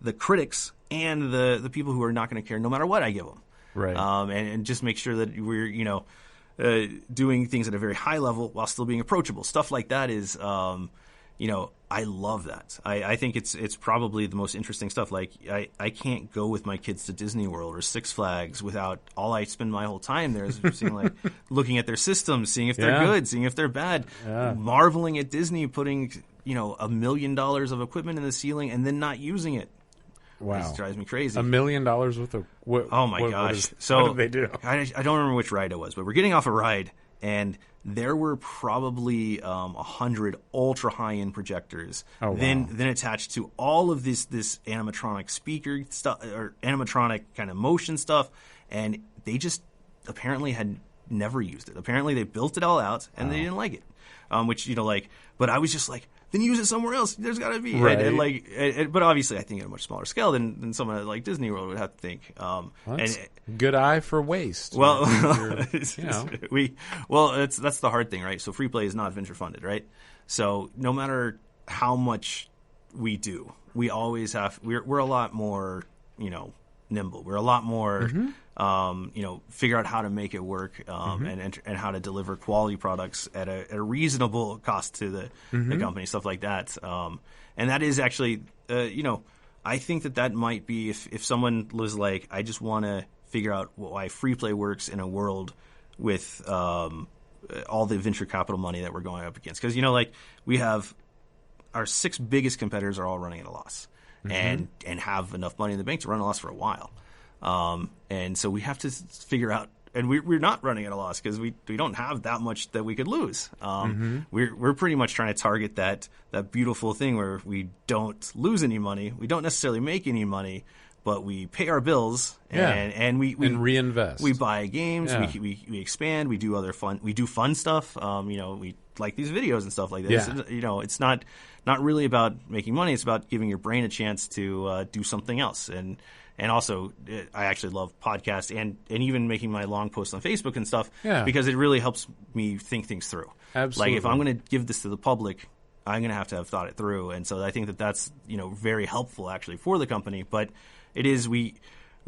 the critics and the people who are not going to care no matter what I give them. Right. And just make sure that we're doing things at a very high level while still being approachable. Stuff like that is I love that. I think it's probably the most interesting stuff. Like, I can't go with my kids to Disney World or Six Flags without all I spend my whole time there is seeing, like, looking at their systems, seeing if they're good, seeing if they're bad, marveling at Disney putting $1 million of equipment in the ceiling and then not using it. Wow, it drives me crazy. $1 million worth of oh my gosh! What did they do? I don't remember which ride it was, but we're getting off a ride and there were probably 100 ultra high-end projectors. Oh, wow. Then attached to all of this animatronic speaker stuff or animatronic kind of motion stuff, and they just apparently had never used it. Apparently they built it all out and they didn't like it, but I was just like, then use it somewhere else. There's got to be right. But obviously, I think at a much smaller scale than someone like Disney World would have to think. Good eye for waste. Well, that's the hard thing, right? So Free Play is not venture funded, right? So no matter how much we do, we always have. We're a lot more, nimble. We're a lot more, figure out how to make it work and how to deliver quality products at a reasonable cost to the company, stuff like that. And that is actually, I think that might be if someone was like, I just want to figure out why Free Play works in a world with all the venture capital money that we're going up against. Because, we have our 6 biggest competitors are all running at a loss. And have enough money in the bank to run a loss for a while. And so we have to figure out, and we're not running at a loss because we don't have that much that we could lose. We're pretty much trying to target that beautiful thing where we don't lose any money, we don't necessarily make any money, but we pay our bills and we reinvest. We buy games, we expand, we do fun stuff. We like these videos and stuff like this. It's not really about making money. It's about giving your brain a chance to do something else. And And also, I actually love podcasts and even making my long posts on Facebook and stuff because it really helps me think things through. Absolutely. Like, if I'm going to give this to the public, I'm going to have thought it through. And so I think that that's, very helpful actually for the company. But it is, we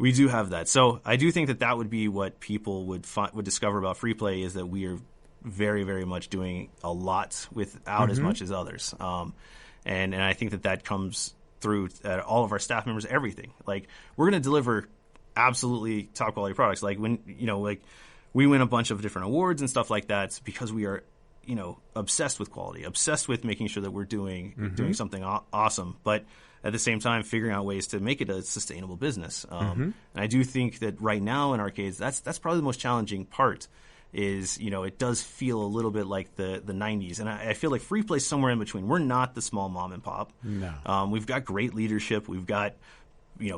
do have that. So I do think that would be what people would discover about free play, is that we are very, very much doing a lot without as much as others. And I think that comes through all of our staff members, everything. Like, we're going to deliver absolutely top quality products. Like, when, we win a bunch of different awards and stuff like that because we are, obsessed with quality, obsessed with making sure that we're doing something awesome. But at the same time, figuring out ways to make it a sustainable business. And I do think that right now in arcades, that's probably the most challenging part. Is, it does feel a little bit like the 90s. And I feel like free play is somewhere in between. We're not the small mom and pop. No. We've got great leadership. We've got,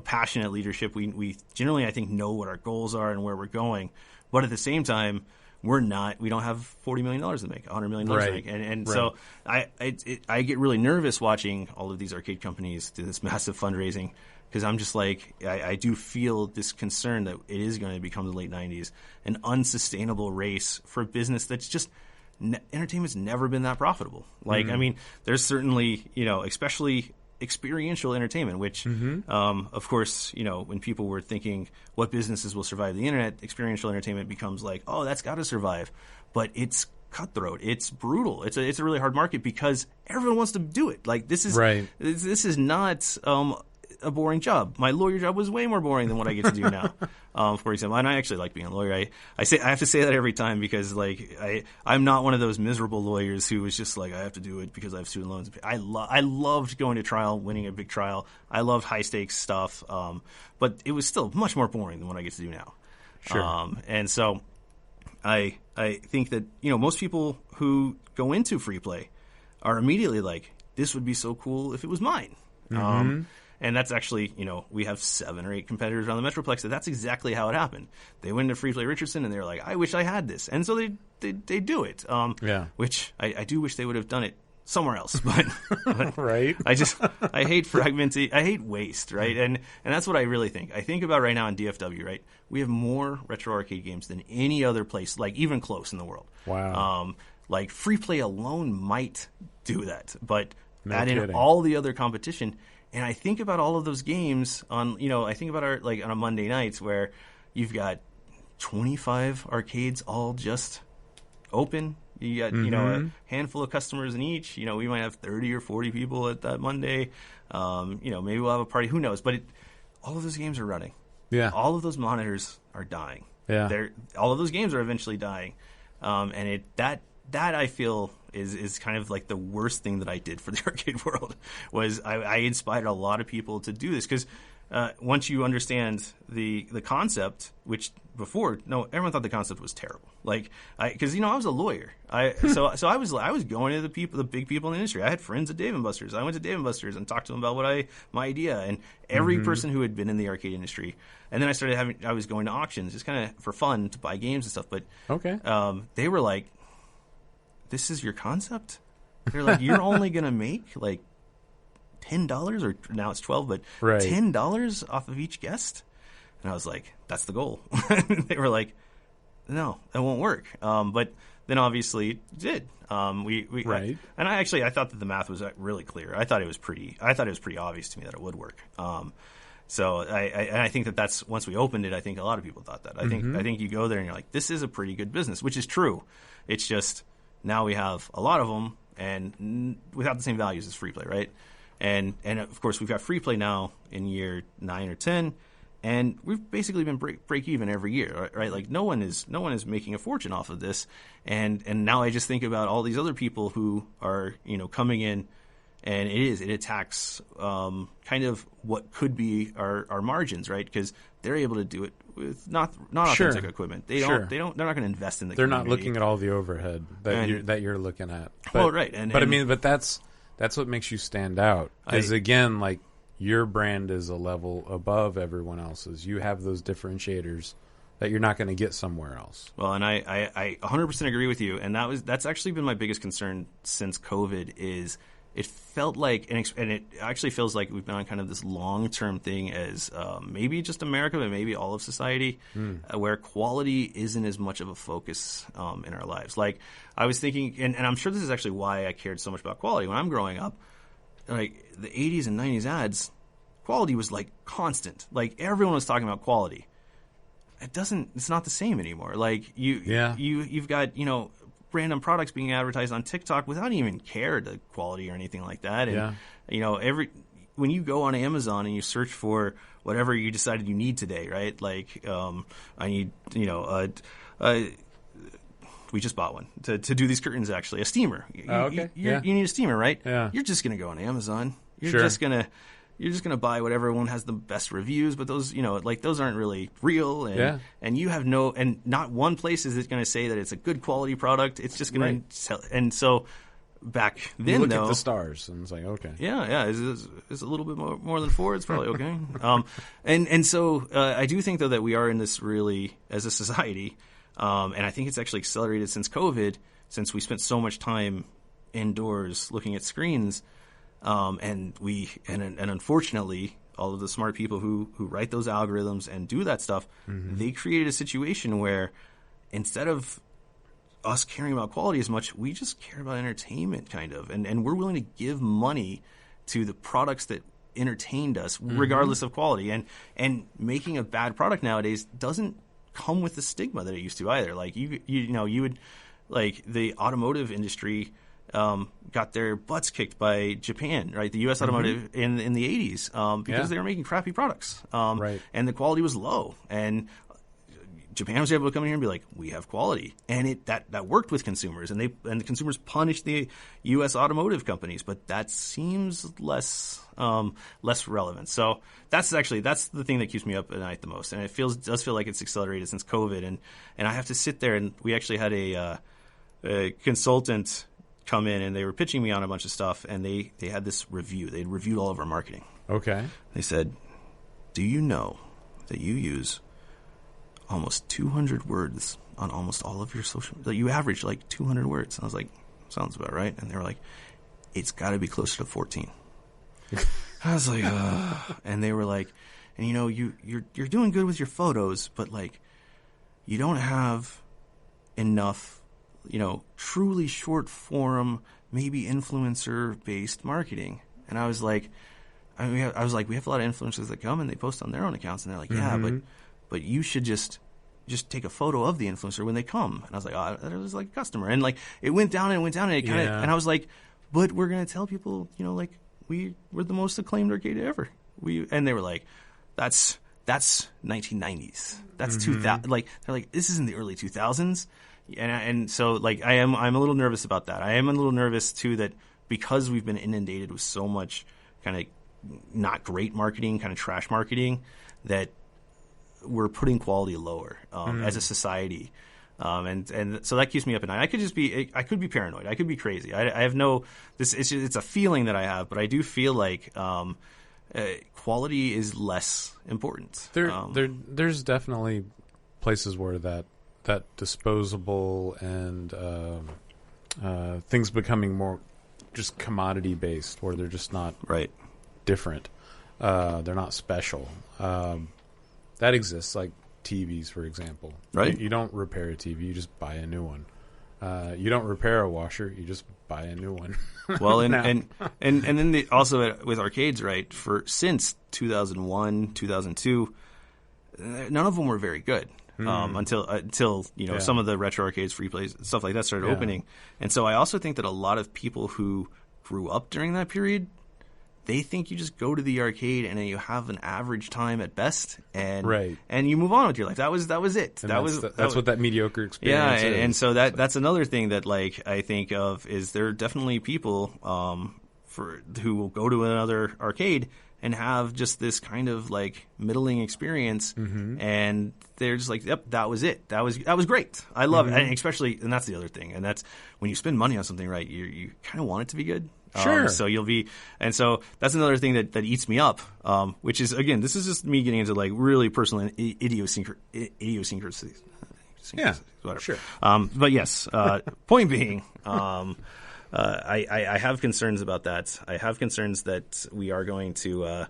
passionate leadership. We generally, I think, know what our goals are and where we're going. But at the same time, we don't have $40 million to make, $100 million to make. And so I get really nervous watching all of these arcade companies do this massive fundraising, because I'm just like, I do feel this concern that it is going to become the late 90s, an unsustainable race for a business that's just, entertainment's never been that profitable. Like, I mean, there's certainly, especially experiential entertainment, which, of course, when people were thinking what businesses will survive the internet, experiential entertainment becomes like, oh, that's got to survive. But it's cutthroat. It's brutal. It's a really hard market because everyone wants to do it. Like, this is this is not a boring job. My lawyer job was way more boring than what I get to do now. For example, and I actually like being a lawyer. I have to say that every time, because I'm not one of those miserable lawyers who is just like, I have to do it because I have student loans. I loved going to trial, winning a big trial. I loved high stakes stuff. But it was still much more boring than what I get to do now. Sure. And so I think that, most people who go into free play are immediately like, this would be so cool if it was mine. And that's actually, we have 7 or 8 competitors around the Metroplex. That's exactly how it happened. They went to Free Play Richardson, and they were like, I wish I had this. And so they do it. Which I do wish they would have done it somewhere else. But right. I hate fragmenting. I hate waste, right? And that's what I really think. I think about right now in DFW, right? We have more retro arcade games than any other place, like even close in the world. Wow. Like, Free Play alone might do that. But add in kidding. all the other competition. And I think about all of those games on, I think about on a Monday nights where you've got 25 arcades all just open. You got, a handful of customers in each. We might have 30 or 40 people at that Monday. Maybe we'll have a party. Who knows? But all of those games are running. Yeah. All of those monitors are dying. Yeah. All of those games are eventually dying. And that I feel is kind of like the worst thing that I did for the arcade world. Was I inspired a lot of people to do this, because once you understand the concept, which before, everyone thought the concept was terrible. Like, because I was a lawyer. So I was going to the big people in the industry. I had friends at Dave & Buster's. I went to Dave & Buster's and talked to them about my idea, and every person who had been in the arcade industry. And then I was going to auctions just kind of for fun to buy games and stuff. But they were like, this is your concept? They're like, you're only going to make like $10, or now it's $12, but $10 off of each guest? And I was like, that's the goal. They were like, no, that won't work. But then obviously it did. And I thought that the math was really clear. I thought it was pretty obvious to me that it would work. So I think that's, once we opened it, I think a lot of people thought that. I think you go there and you're like, this is a pretty good business, which is true. It's just, now we have a lot of them, and without the same values as free play, right? And of course, we've got free play now in year 9 or 10, and we've basically been break even every year, right? Like, no one is making a fortune off of this, and now I just think about all these other people who are coming in, and it attacks kind of what could be our margins, right? Because they're able to do it with not authentic equipment. They're not going to invest in the community. Not looking at all the overhead that you're looking at. But that's what makes you stand out. Is again, like, your brand is a level above everyone else's. You have those differentiators that you're not going to get somewhere else. Well, and I 100% agree with you. And that's actually been my biggest concern since COVID is it felt like, and it actually feels like we've been on kind of this long-term thing as maybe just America, but maybe all of society, where quality isn't as much of a focus in our lives. Like, I was thinking, and I'm sure this is actually why I cared so much about quality. When I'm growing up, like, the 80s and 90s ads, quality was, like, constant. Like, everyone was talking about quality. It's not the same anymore. Like, you've got, random products being advertised on TikTok without even care the quality or anything like that. And, when you go on Amazon and you search for whatever you decided you need today, right? Like, I need, we just bought one to do these curtains, actually, a steamer. Okay. You need a steamer, right? Yeah. You're just going to go on Amazon. You're Sure. just going to buy whatever one has the best reviews, but those, those aren't really real. And you have and not one place is it going to say that it's a good quality product. It's just going to sell. And so back then, you look at the stars and it's like, okay. Yeah. Is a little bit more than 4. It's probably okay. And so I do think, though, that we are in this really, as a society, and I think it's actually accelerated since COVID, since we spent so much time indoors looking at screens. And unfortunately, all of the smart people who write those algorithms and do that stuff, they created a situation where instead of us caring about quality as much, we just care about entertainment, kind of. And we're willing to give money to the products that entertained us, regardless of quality. And making a bad product nowadays doesn't come with the stigma that it used to either. Like, you would, like, the automotive industry got their butts kicked by Japan, right? The U.S. automotive in the 80s because they were making crappy products. And the quality was low. And Japan was able to come in here and be like, we have quality. And that worked with consumers. And the consumers punished the U.S. automotive companies. But that seems less relevant. So that's the thing that keeps me up at night the most. And it does feel like it's accelerated since COVID. And I have to sit there, and we actually had a consultant come in, and they were pitching me on a bunch of stuff, and they had this review. They'd reviewed all of our marketing. Okay. They said, do you know that you use almost 200 words on almost all of your social, that you average like 200 words? And I was like, sounds about right. And they were like, it's got to be closer to 14. I was like, and they were like, and you're doing good with your photos, but like, you don't have enough truly short form, maybe influencer based marketing. And I was like, we have a lot of influencers that come and they post on their own accounts, and they're like, yeah, but you should just take a photo of the influencer when they come. And I was like, that was like a customer. And like, it went down and it kind of, and I was like, but we're going to tell people, like, we're the most acclaimed arcade ever. And they were like, that's 1990s. That's 2000. Like, they're like, this is in the early 2000s. And so, like, I'm a little nervous about that. I am a little nervous too that because we've been inundated with so much kind of not great marketing, kind of trash marketing, that we're putting quality lower as a society. And so that keeps me up at night. I could be paranoid. I could be crazy. I have it's a feeling that I have, but I do feel like quality is less important. There's definitely places where that disposable and things becoming more just commodity based, where they're just not different. They're not special. That exists, like TVs, for example. Right. You don't repair a TV; you just buy a new one. You don't repair a washer; you just buy a new one. Well, and then also with arcades, right? Since 2001, 2002, none of them were very good. Until some of the retro arcades, free plays, stuff like that started opening. And so I also think that a lot of people who grew up during that period, they think you just go to the arcade and then you have an average time at best, and you move on with your life. That was it. And that's what that mediocre experience is. And so that's another thing that, like, I think of is there are definitely people who will go to another arcade and have just this kind of like middling experience, and they're just like, "Yep, that was it. That was great. I love it." And especially, and that's the other thing, and that's when you spend money on something, right? You kind of want it to be good, sure. So and so that's another thing that eats me up, which is, again, this is just me getting into like really personal idiosyncrasies. Yeah, whatever. Sure. But yes, point being, I have concerns about that. I have concerns that we are going to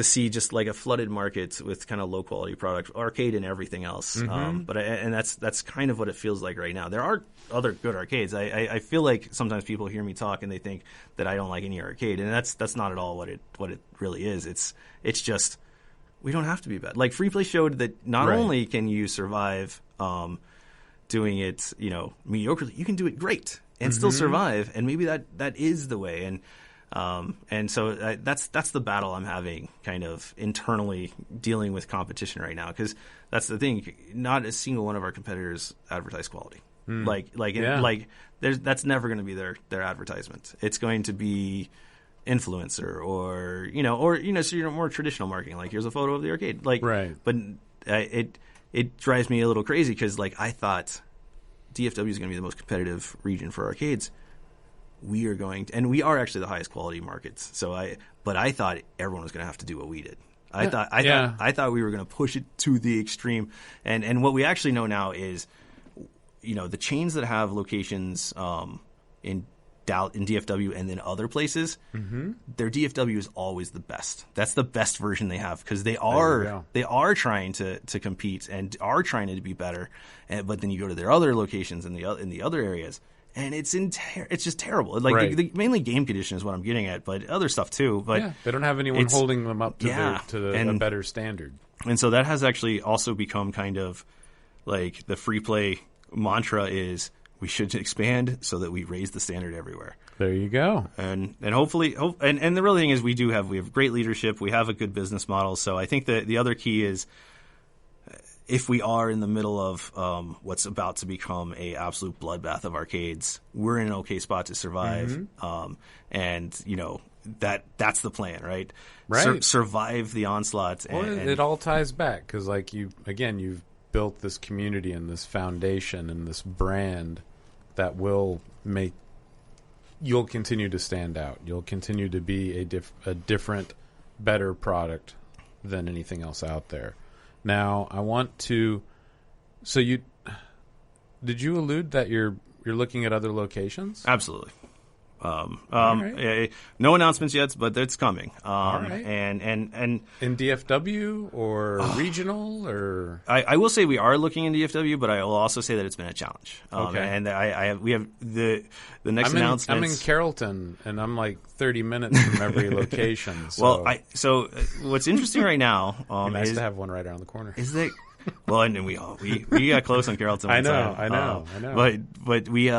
see just like a flooded market with kind of low quality product, arcade and everything else. And that's kind of what it feels like right now. There are other good arcades. I feel like sometimes people hear me talk and they think that I don't like any arcade, and that's not at all what it really is. It's just we don't have to be bad. Like Free Play showed that not only can you survive doing it, mediocrely, you can do it great and still survive, and maybe that is the way. And so that's the battle I'm having, kind of internally dealing with competition right now, because that's the thing. Not a single one of our competitors advertise quality. That's never going to be their advertisement. It's going to be influencer or more traditional marketing. Like, here's a photo of the arcade. But it drives me a little crazy because I thought DFW is going to be the most competitive region for arcades. We are going to, and we are actually the highest quality markets. But I thought everyone was going to have to do what we did. I thought we were going to push it to the extreme. And what we actually know now is, the chains that have locations in DFW and then other places, their DFW is always the best. That's the best version they have, because they are trying to compete and are trying to be better. But then you go to their other locations in the other areas, and it's just terrible. Mainly game condition is what I'm getting at, but other stuff too. But they don't have anyone holding them up to a better standard. And so that has actually also become kind of like the Free Play mantra is, we should expand so that we raise the standard everywhere. There you go. And hopefully, and the real thing is we have great leadership. We have a good business model. So I think that the other key is, if we are in the middle of what's about to become a absolute bloodbath of arcades, we're in an okay spot to survive. And that's the plan, right? Survive the onslaught. It all ties back, because you've built this community and this foundation and this brand that will make you'll continue to stand out. You'll continue to be a different, better product than anything else out there. Now, I want to. So did you allude that you're looking at other locations? Absolutely. No announcements yet, but it's coming. All right. And in DFW or regional, or I will say we are looking in DFW, but I will also say that it's been a challenge. Okay. And we have the next announcement. I'm in Carrollton, and I'm like 30 minutes from every location. So. Well, so what's interesting right now nice is to have one right around the corner. Is that well? And we got close on Carrollton. I know. But we.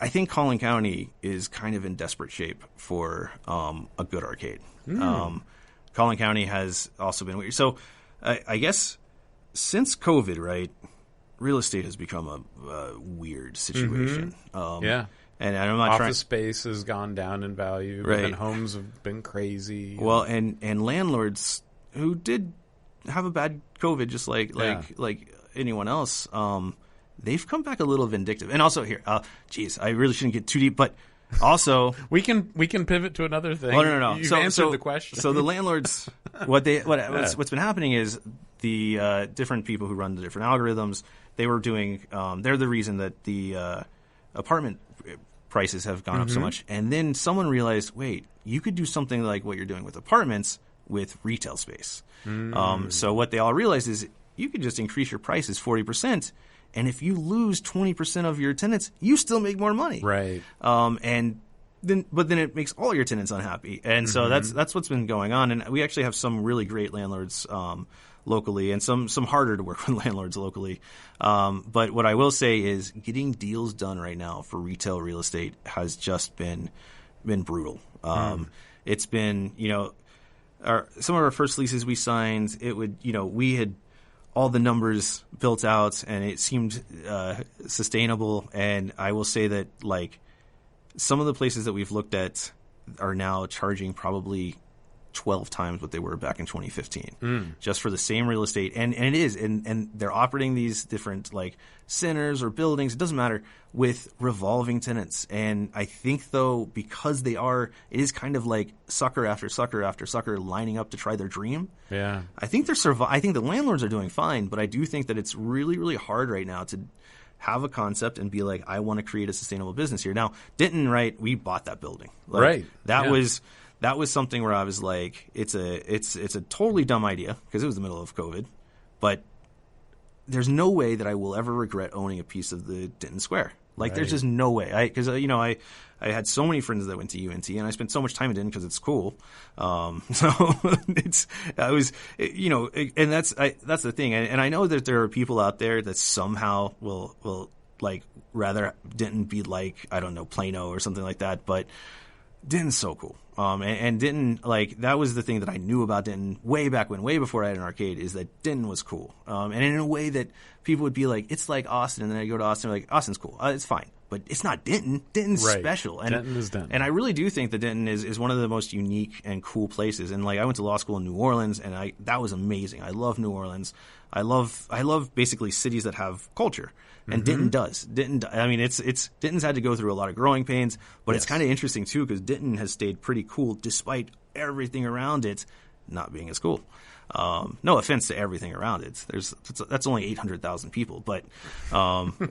I think Collin County is kind of in desperate shape for a good arcade. Collin County has also been weird. So I guess since COVID, right, real estate has become a weird situation. And I'm not Office space has gone down in value, right. And homes have been crazy. Well, and landlords who did have a bad COVID, just like anyone else, they've come back a little vindictive. And also here, I really shouldn't get too deep, but also we can pivot to another thing. Oh, no. You've answered the question. So the landlords, what's been happening is the different people who run the different algorithms, they were doing. They're the reason that the apartment prices have gone up so much. And then someone realized, wait, you could do something like what you're doing with apartments with retail space. So what they all realized is you could just increase your prices 40%. And if you lose 20% of your tenants, you still make more money. Right. But then it makes all your tenants unhappy. And so that's what's been going on. And we actually have some really great landlords locally, and some harder to work with landlords locally. But what I will say is getting deals done right now for retail real estate has just been brutal. It's been, some of our first leases we signed, we had all the numbers built out, and it seemed sustainable. And I will say that, some of the places that we've looked at are now charging probably 12 times what they were back in 2015, just for the same real estate. And it is, and they're operating these different centers or buildings, it doesn't matter, with revolving tenants. And I think though, because it is kind of like sucker after sucker after sucker lining up to try their dream. Yeah. I think I think the landlords are doing fine, but I do think that it's really, really hard right now have a concept and be like, I want to create a sustainable business here. Now, Denton, right? We bought that building. Like, right. That was something where I was like, it's a totally dumb idea because it was the middle of COVID, but there's no way that I will ever regret owning a piece of the Denton Square. Like, there's just no way. Because I had so many friends that went to UNT, and I spent so much time in Denton because it's cool. And that's the thing. And I know that there are people out there that somehow will like rather Denton be like, I don't know, Plano or something like that. But Denton's so cool. And Denton, like, that was the thing that I knew about Denton way before I had an arcade, is that Denton was cool. And in a way that people would be like, it's like Austin. And then I go to Austin, like, Austin's cool. It's fine. But it's not Denton. Denton's special. And Denton is Denton. And I really do think that Denton is one of the most unique and cool places. And, like, I went to law school in New Orleans, and that was amazing. I love New Orleans. I love basically cities that have culture. And Denton does. I mean, Denton's had to go through a lot of growing pains, but it's kind of interesting too because Denton has stayed pretty cool despite everything around it not being as cool. No offense to everything around it. That's only 800,000 people, but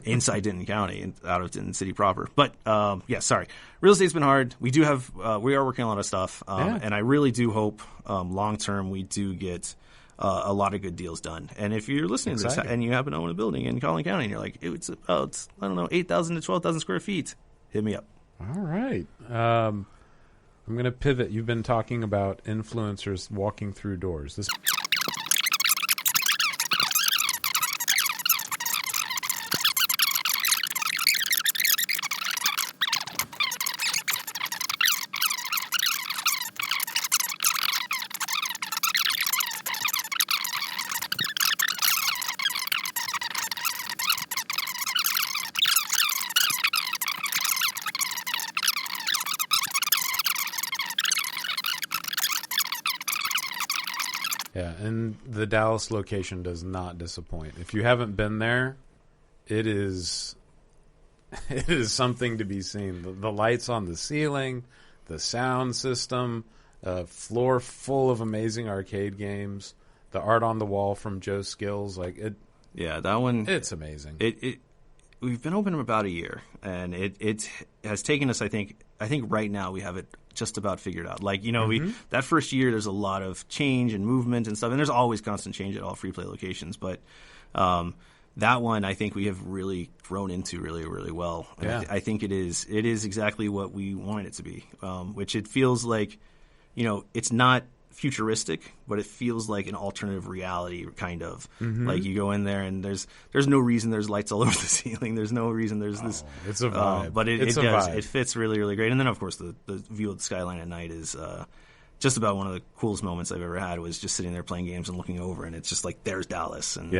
inside Denton County and out of Denton City proper. But sorry, real estate's been hard. We are working on a lot of stuff, and I really do hope long term we do get a lot of good deals done. And if you're listening to this and you happen to own a building in Collin County and you're like, it's I don't know, 8,000 to 12,000 square feet, hit me up. All right. I'm going to pivot. You've been talking about influencers walking through doors. Yeah, and the Dallas location does not disappoint. If you haven't been there, it is something to be seen. The lights on the ceiling, the sound system, floor full of amazing arcade games, the art on the wall from Joe Skills, that one. It's amazing. We've been open about a year, and it has taken us. I think right now we have it just about figured out. Like, that first year, there's a lot of change and movement and stuff, and there's always constant change at all free play locations. But that one, I think we have really grown into really, really well. And I think it is exactly what we wanted it to be, which it feels like, it's not futuristic, but it feels like an alternative reality kind of. Like, you go in there and there's no reason there's lights all over the ceiling. There's no reason there's this. It's a vibe. But it does. Vibe. It fits really, really great. And then, of course, the view of the skyline at night is just about one of the coolest moments I've ever had, was just sitting there playing games and looking over, and it's just like, there's Dallas. And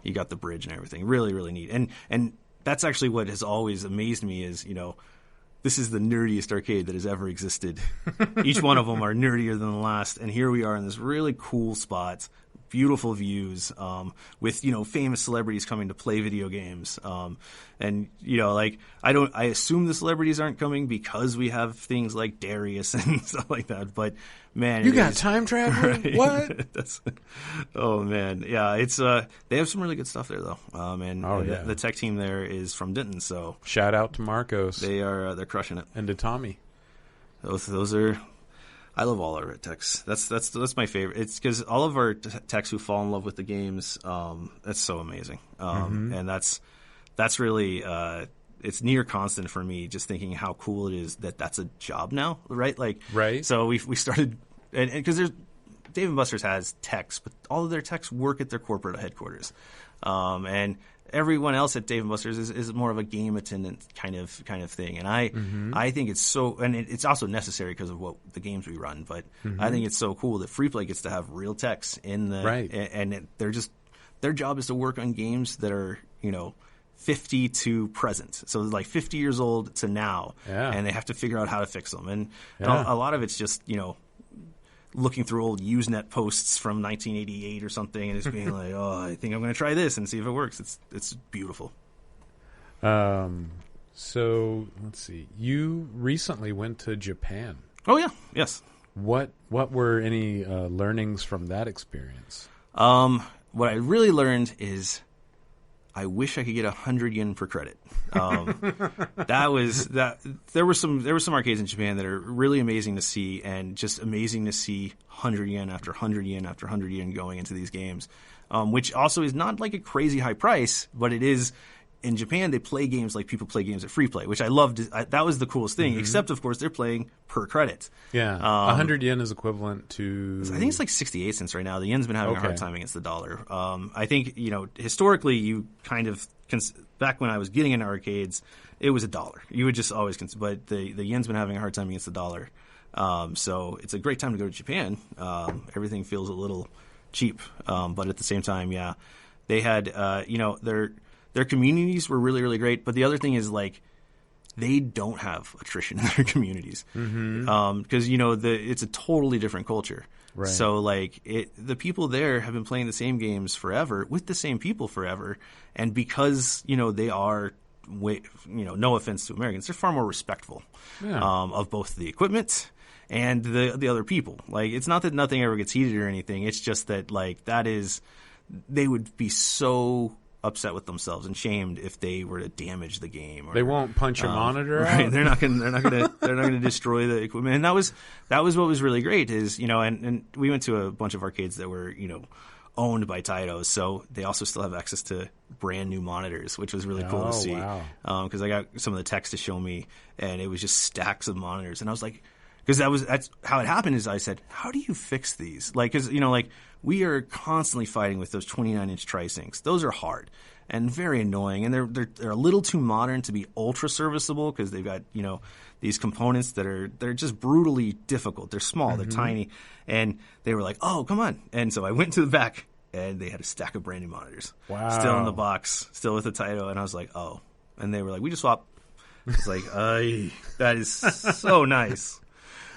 you got the bridge and everything. Really, really neat. And that's actually what has always amazed me is, this is the nerdiest arcade that has ever existed. Each one of them are nerdier than the last, and here we are in this really cool spot, beautiful views, with famous celebrities coming to play video games, and I assume the celebrities aren't coming because we have things like Darius and stuff like that. But man, you got time traveling? Right? What? Oh man, yeah, it's they have some really good stuff there though, and the tech team there is from Denton, so shout out to Marcos. They're crushing it, and to Tommy. Those are. I love all our techs. That's my favorite. It's because all of our techs who fall in love with the games, that's so amazing. And that's really it's near constant for me. Just thinking how cool it is that that's a job now, right? Right. So we started, and because there's Dave & Buster's has techs, but all of their techs work at their corporate headquarters, and everyone else at Dave & Buster's is more of a game attendant kind of thing. And I think it's so, and it's also necessary because of what the games we run, but I think it's so cool that Free Play gets to have real techs in the, and they're just, their job is to work on games that are, 50 to present. So like 50 years old to now, and they have to figure out how to fix them. And a lot of it's just, looking through old Usenet posts from 1988 or something, and it's being like, oh, I think I'm going to try this and see if it works. It's beautiful. So let's see. You recently went to Japan. Oh yeah, yes. What were any learnings from that experience? What I really learned is I wish I could get 100 yen per credit. There were some arcades in Japan that are really amazing to see, and just amazing to see 100 yen after 100 yen after 100 yen going into these games, which also is not like a crazy high price, but it is. In Japan, they play games like people play games at free play, which I loved. That was the coolest thing, except, of course, they're playing per credit. Yeah. 100 yen is equivalent to... I think it's like 68 cents right now. The yen's been having a hard time against the dollar. I think, historically, you kind of... back when I was getting into arcades, it was $1. You would just always... but the yen's been having a hard time against the dollar. So it's a great time to go to Japan. Everything feels a little cheap. But at the same time, yeah, they had, their communities were really, really great. But the other thing is, like, they don't have attrition in their communities. Because, it's a totally different culture. Right. So, like, the people there have been playing the same games forever with the same people forever. And because, they are, no offense to Americans, they're far more respectful of both the equipment and the other people. Like, it's not that nothing ever gets heated or anything. It's just that, like, they would be so upset with themselves and shamed if they were to damage the game. Or, they won't punch a monitor right? out. They're not gonna destroy the equipment. And that was what was really great is, and we went to a bunch of arcades that were, owned by Taito, so they also still have access to brand new monitors, which was really cool to see. Wow. Because I got some of the techs to show me, and it was just stacks of monitors, and I was like, because that's how it happened. Is I said, how do you fix these? Like, because we are constantly fighting with those 29-inch tri-syncs. Those are hard and very annoying, and they're a little too modern to be ultra serviceable because they've got these components they're just brutally difficult. They're small, they're tiny, and they were like, oh, come on. And so I went to the back, and they had a stack of brand new monitors. Wow. Still in the box, still with the Taito, and I was like, oh. And they were like, we just swap. It's like, that is so nice.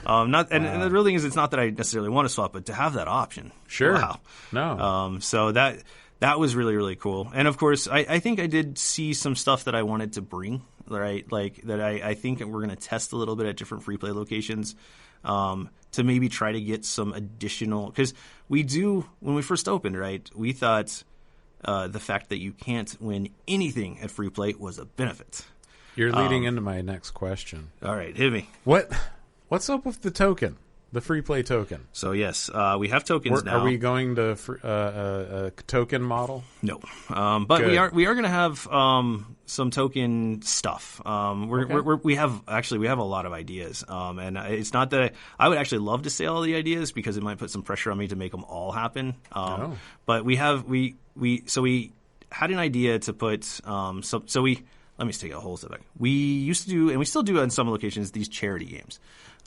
And the real thing is, it's not that I necessarily want to swap, but to have that option. Sure. Wow. No. So that was really, really cool. And of course, I think I did see some stuff that I wanted to bring, right? Like that I think we're going to test a little bit at different free play locations, to maybe try to get some additional, because when we first opened, right, we thought the fact that you can't win anything at free play was a benefit. You're leading into my next question. All right, hit me. What's up with the token, the free play token? So yes, we have tokens now. Are we going to a token model? No, but good. we are going to have some token stuff. We have a lot of ideas, and it's not that I would actually love to say all the ideas because it might put some pressure on me to make them all happen. But we had an idea to put Let me take a whole step back. We used to do, and we still do on some locations, these charity games.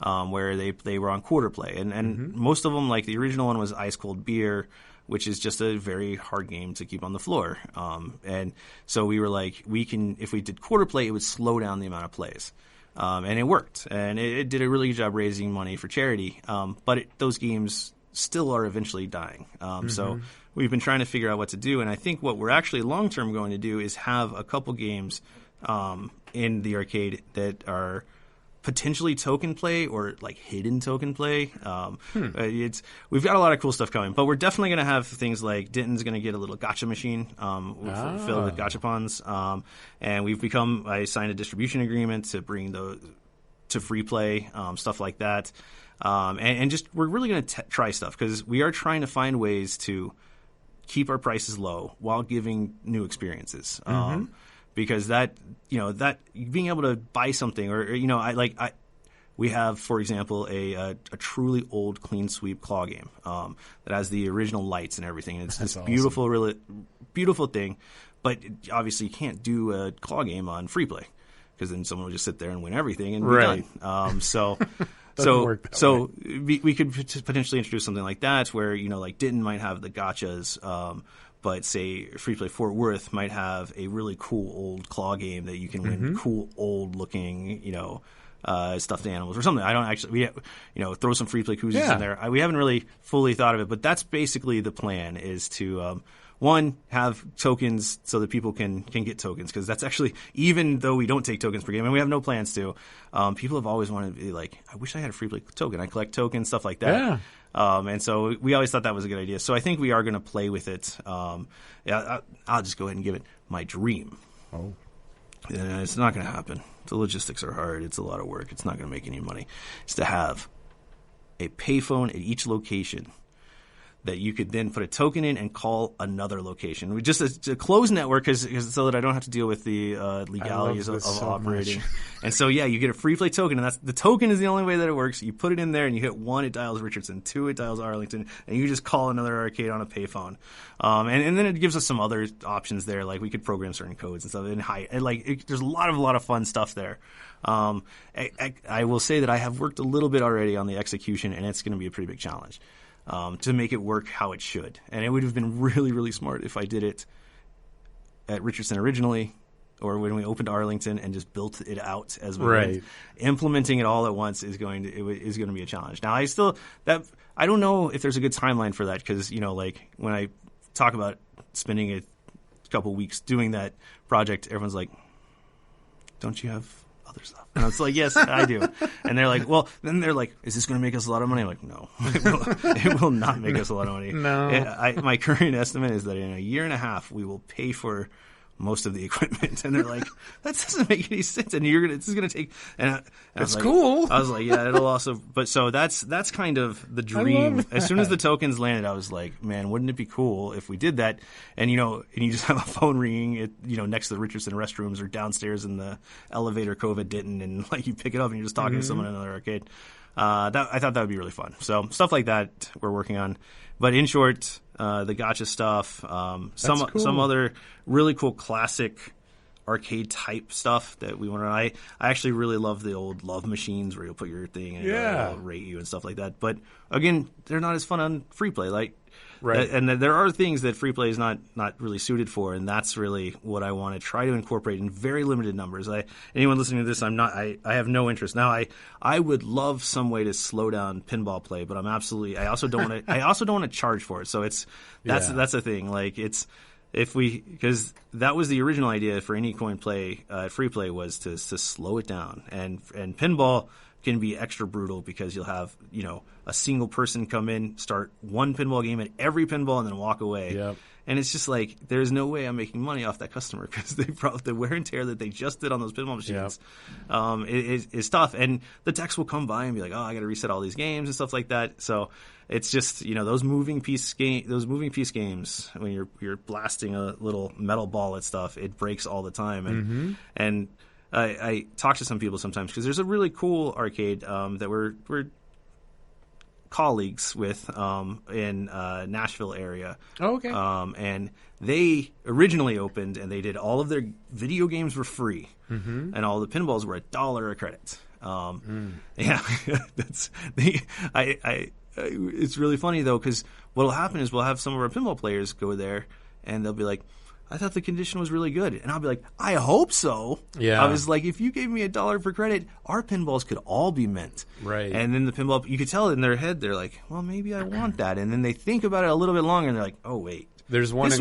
Where they were on quarter play. And most of them, like the original one was Ice Cold Beer, which is just a very hard game to keep on the floor. And so we were like, if we did quarter play, it would slow down the amount of plays. And it worked. And it did a really good job raising money for charity. But those games still are eventually dying. So we've been trying to figure out what to do. And I think what we're actually long-term going to do is have a couple games in the arcade that are potentially token play or like hidden token play. We've got a lot of cool stuff coming, but we're definitely going to have things like Denton's going to get a little gacha machine filled with gachapons, and I signed a distribution agreement to bring to free play, stuff like that, and just we're really going to try stuff because we are trying to find ways to keep our prices low while giving new experiences. Because that being able to buy something we have, for example, a truly old clean sweep claw game that has the original lights and everything. And it's this awesome. beautiful thing, but obviously you can't do a claw game on free play because then someone will just sit there and win everything and be done. So we could potentially introduce something like that where like Denton might have the gachas. But say Free Play Fort Worth might have a really cool old claw game that you can win cool old looking, stuffed animals or something. I don't actually, throw some Free Play koozies in there. We haven't really fully thought of it, but that's basically the plan is to, one, have tokens so that people can get tokens, because that's actually, even though we don't take tokens per game, and we have no plans to, people have always wanted to be like, I wish I had a free play token. I collect tokens, stuff like that. Yeah. And so we always thought that was a good idea. So I think we are going to play with it. I'll just go ahead and give it my dream. Oh. And it's not going to happen. The logistics are hard. It's a lot of work. It's not going to make any money. It's to have a payphone at each location that you could then put a token in and call another location. We just a closed network, cause so that I don't have to deal with the legalities of operating. And so you get a free play token, and the token is the only way that it works. You put it in there, and you hit 1, it dials Richardson, 2, it dials Arlington, and you just call another arcade on a payphone. And then it gives us some other options there, like we could program certain codes and stuff. There's a lot of fun stuff there. I will say that I have worked a little bit already on the execution, and it's going to be a pretty big challenge. To make it work how it should. And it would have been really, really smart if I did it at Richardson originally, or when we opened Arlington and just built it out as we went. Implementing it all at once is going to be a challenge. Now, I don't know if there's a good timeline for that, because, like when I talk about spending a couple weeks doing that project, everyone's like, don't you have other stuff? And I was like, yes, I do. And they're like, well, then they're like, is this going to make us a lot of money? I'm like, no, it will not make us a lot of money. No. My current estimate is that in a year and a half, we will pay for most of the equipment. And they're like, that doesn't make any sense. And this is going to take, and it's cool. I was like, yeah, it'll also, but so that's kind of the dream. As soon as the tokens landed, I was like, man, wouldn't it be cool if we did that? And, and you just have a phone ringing, next to the Richardson restrooms or downstairs in the elevator cove at Denton, and like you pick it up and you're just talking to someone in another arcade. I thought that would be really fun. So stuff like that we're working on. But in short, the gacha stuff, some other really cool classic arcade type stuff that we want to. I actually really love the old love machines where you'll put your thing and it'll rate you and stuff like that. But again, they're not as fun on free play. And there are things that free play is not really suited for, and that's really what I want to try to incorporate in very limited numbers. Anyone listening to this, I have no interest. Now, I would love some way to slow down pinball play, but I also don't want to charge for it. So that's the thing. Because that was the original idea for any coin play, free play, was to slow it down, and pinball can be extra brutal because you'll have a single person come in, start one pinball game at every pinball, and then walk away. Yep. And it's just like, there's no way I'm making money off that customer, because the wear and tear that they just did on those pinball machines is tough. And the techs will come by and be like, oh, I got to reset all these games and stuff like that. So it's just, those moving piece games, when you're blasting a little metal ball at stuff, it breaks all the time. And I talk to some people sometimes, because there's a really cool arcade that we're colleagues with in Nashville area. Oh, okay. And they originally opened, and they did all of their video games were free, and all the pinballs were $1 a credit. Yeah, it's really funny though, because what'll happen is we'll have some of our pinball players go there, and they'll be like, I thought the condition was really good. And I'll be like, I hope so. Yeah. I was like, if you gave me $1 per credit, our pinballs could all be mint. Right. And then the pinball, you could tell in their head, they're like, well, maybe I want that. And then they think about it a little bit longer, and they're like, oh, wait. There's one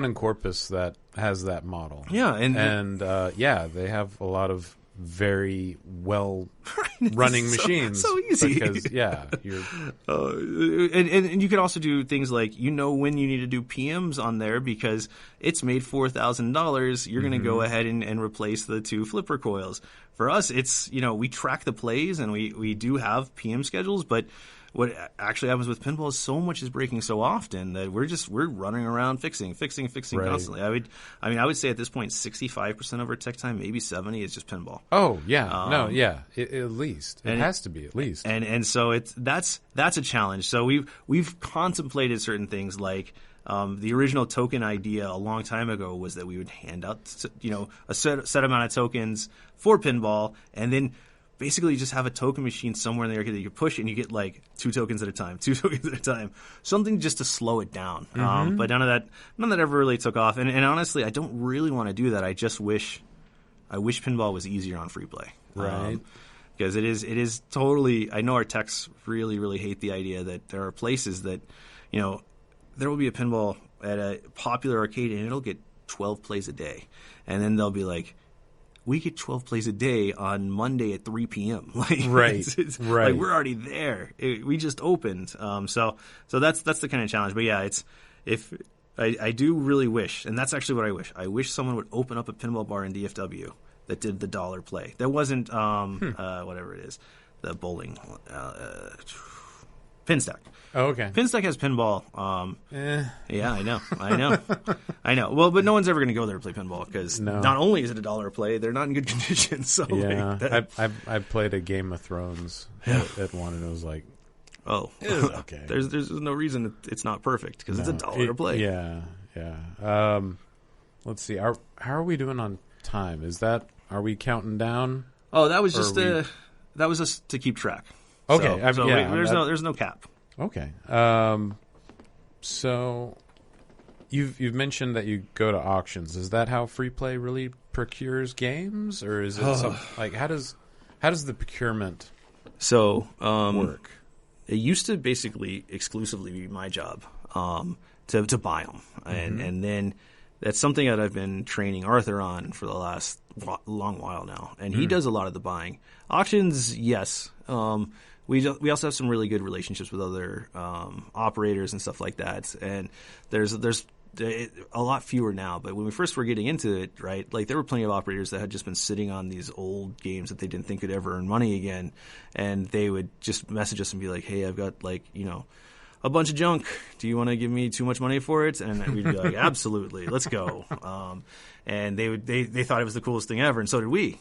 in Corpus that has that model. Yeah. And they have a lot of very well running machines. So easy. Because, you're... and you could also do things like, when you need to do PMs on there, because it's made $4,000, you're going to go ahead and replace the 2 flipper coils. For us, it's, we track the plays, and we do have PM schedules, but what actually happens with pinball is so much is breaking so often that we're running around fixing right. constantly. I would say at this point 65% of our tech time, maybe 70%, is just pinball. Oh yeah, at least it has to be at least. And so that's a challenge. So we've contemplated certain things like. The original token idea a long time ago was that we would hand out, a set amount of tokens for pinball, and then basically just have a token machine somewhere in the arcade that you push, and you get like 2 tokens at a time, something just to slow it down. But none of that ever really took off. And honestly, I don't really want to do that. I wish pinball was easier on free play. Right. Because it is totally. I know our techs really, really hate the idea that there are places that, there will be a pinball at a popular arcade and it'll get 12 plays a day. And then they'll be like, we get 12 plays a day on Monday at 3 p.m. Like, right. Like we're already there. We just opened. So that's the kind of challenge. But yeah, I do really wish, and that's actually what I wish. I wish someone would open up a pinball bar in DFW that did the dollar play. That wasn't whatever it is, the bowling Pinstack. Oh, okay. Pinstack has pinball. Yeah, I know. Well, but no one's ever going to go there to play pinball because not only is it a dollar a play, they're not in good condition. So yeah, I played a Game of Thrones at one, and it was like, oh, it's okay. There's no reason it's not perfect because it's a dollar a play. Yeah. Let's see. How are we doing on time? Are we counting down? Oh, that was just to keep track. Okay. So there's no cap. Okay. So you've mentioned that you go to auctions. Is that how Free Play really procures games, or is it like how does the procurement work? It used to basically exclusively be my job to buy them, and then that's something that I've been training Arthur on for the last long while now, and he does a lot of the buying. Auctions, yes. We also have some really good relationships with other operators and stuff like that, and there's a lot fewer now. But when we first were getting into it, right, like there were plenty of operators that had just been sitting on these old games that they didn't think could ever earn money again, and they would just message us and be like, "Hey, I've got a bunch of junk. Do you want to give me too much money for it?" And we'd be like, "Absolutely, let's go." And they thought it was the coolest thing ever, and so did we.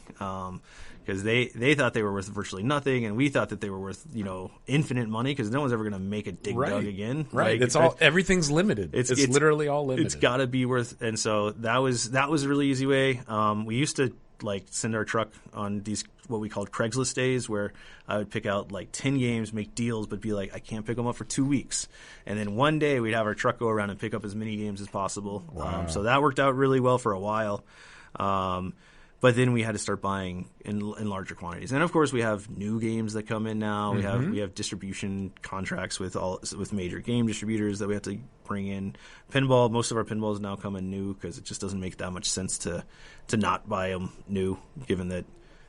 Because they thought they were worth virtually nothing, and we thought that they were worth infinite money because no one's ever going to make a dig dug again. Right, everything's limited. It's literally all limited. It's got to be worth, and so that was a really easy way. We used to send our truck on these what we called Craigslist days, where I would pick out 10 games, make deals, but be like, I can't pick them up for 2 weeks, and then one day we'd have our truck go around and pick up as many games as possible. Wow. So that worked out really well for a while. But then we had to start buying in larger quantities, and of course we have new games that come in now. We have distribution contracts with major game distributors that we have to bring in. Pinball, most of our pinballs now come in new because it just doesn't make that much sense to not buy them new, given that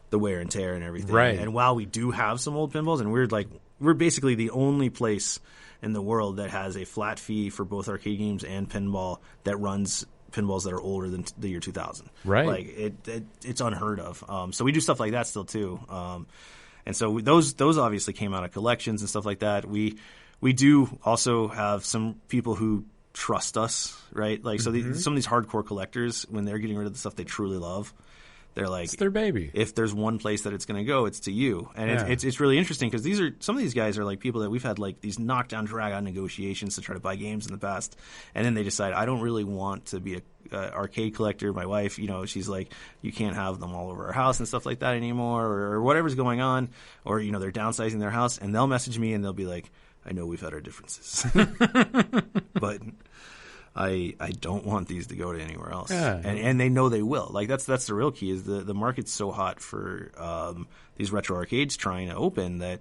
the wear and tear and everything. Right. And while we do have some old pinballs, and we're basically the only place in the world that has a flat fee for both arcade games and pinball that runs pinballs that are older than the year 2000. Right. It's unheard of. So we do stuff like that still too. And so those obviously came out of collections and stuff like that. We do also have some people who trust us, right? Some of these hardcore collectors, when they're getting rid of the stuff they truly love, they're like, it's their baby. If there's one place that it's going to go, it's to you. And it's really interesting because some of these guys are people that we've had these knockdown, drag out negotiations to try to buy games in the past, and then they decide, I don't really want to be a arcade collector. My wife, she's like, you can't have them all over our house and stuff like that anymore, or whatever's going on, or they're downsizing their house, and they'll message me and they'll be like, I know we've had our differences, but I don't want these to go to anywhere else. Yeah. And they know they will. That's the real key is the market's so hot for these retro arcades trying to open that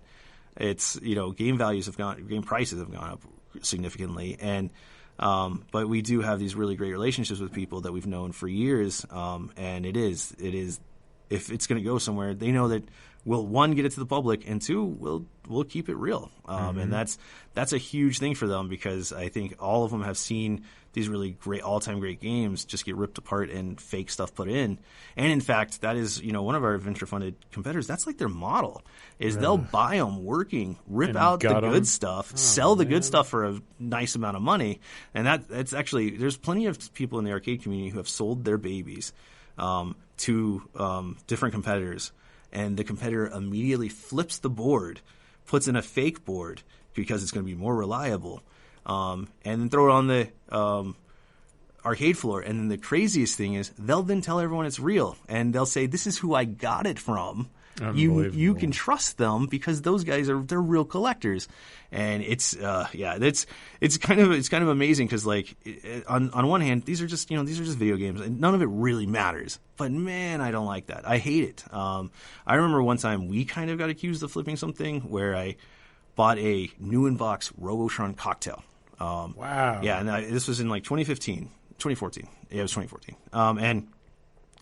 it's game prices have gone up significantly, and but we do have these really great relationships with people that we've known for years, and it is if it's going to go somewhere, they know that we'll, one, get it to the public, and two, we'll keep it real. And that's a huge thing for them because I think all of them have seen these really great, all-time great games just get ripped apart and fake stuff put in. And in fact, that is, one of our venture-funded competitors, that's their model, is they'll buy them working, rip out the good stuff, sell the good stuff for a nice amount of money. And that's actually, there's plenty of people in the arcade community who have sold their babies to different competitors, and the competitor immediately flips the board, puts in a fake board because it's going to be more reliable, and then throw it on the arcade floor. And then the craziest thing is they'll then tell everyone it's real, and they'll say, this is who I got it from. You can trust them because those guys they're real collectors. And it's kind of amazing because on one hand these are just video games and none of it really matters, but man, I don't like that. I hate it. I remember one time we kind of got accused of flipping something where I bought a new in box Robotron cocktail. Wow. Yeah, and this was in like 2014. Yeah, it was 2014. And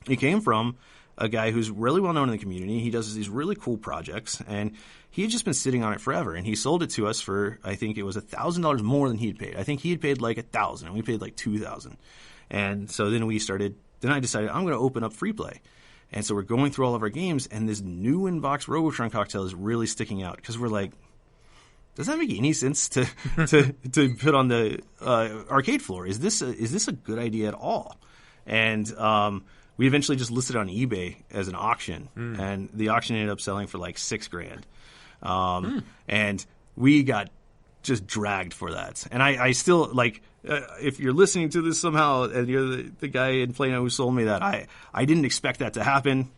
it came from a guy who's really well known in the community. He does these really cool projects, and he had just been sitting on it forever. And he sold it to us for, I think it was $1,000 more than he had paid. I think he had paid like $1,000, and we paid like $2,000. And so then I decided I'm going to open up free play. And so we're going through all of our games, and this new in-box Robotron cocktail is really sticking out because we're like, does that make any sense to put on the arcade floor? Is this a good idea at all? And we eventually just listed it on eBay as an auction, and the auction ended up selling for like $6,000. And we got just dragged for that. And I still, like, if you're listening to this somehow and you're the guy in Plano who sold me that, I didn't expect that to happen.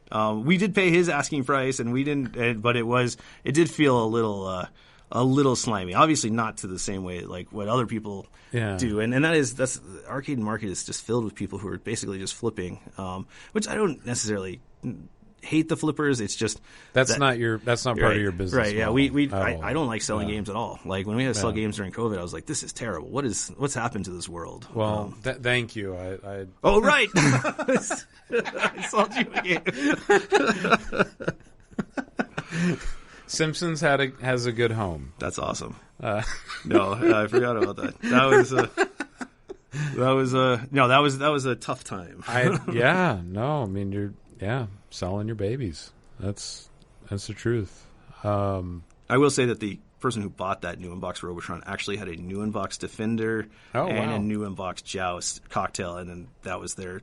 We did pay his asking price, and we didn't, but it did feel a little slimy. Obviously not to the same way like what other people do. And that's the arcade market is just filled with people who are basically just flipping, which I don't necessarily hate the flippers. It's just that's not part of your business. Right. Yeah. I don't like selling games at all. Like when we had to sell games during COVID, I was like, this is terrible. What's happened to this world? Well, thank you. Oh, right. I sold you a game. Simpsons has a good home. That's awesome. No, I forgot about that. That was a tough time. You're selling your babies. That's the truth. I will say that the person who bought that new in-box Robotron actually had a new in-box Defender and a new in-box Joust cocktail, and then that was the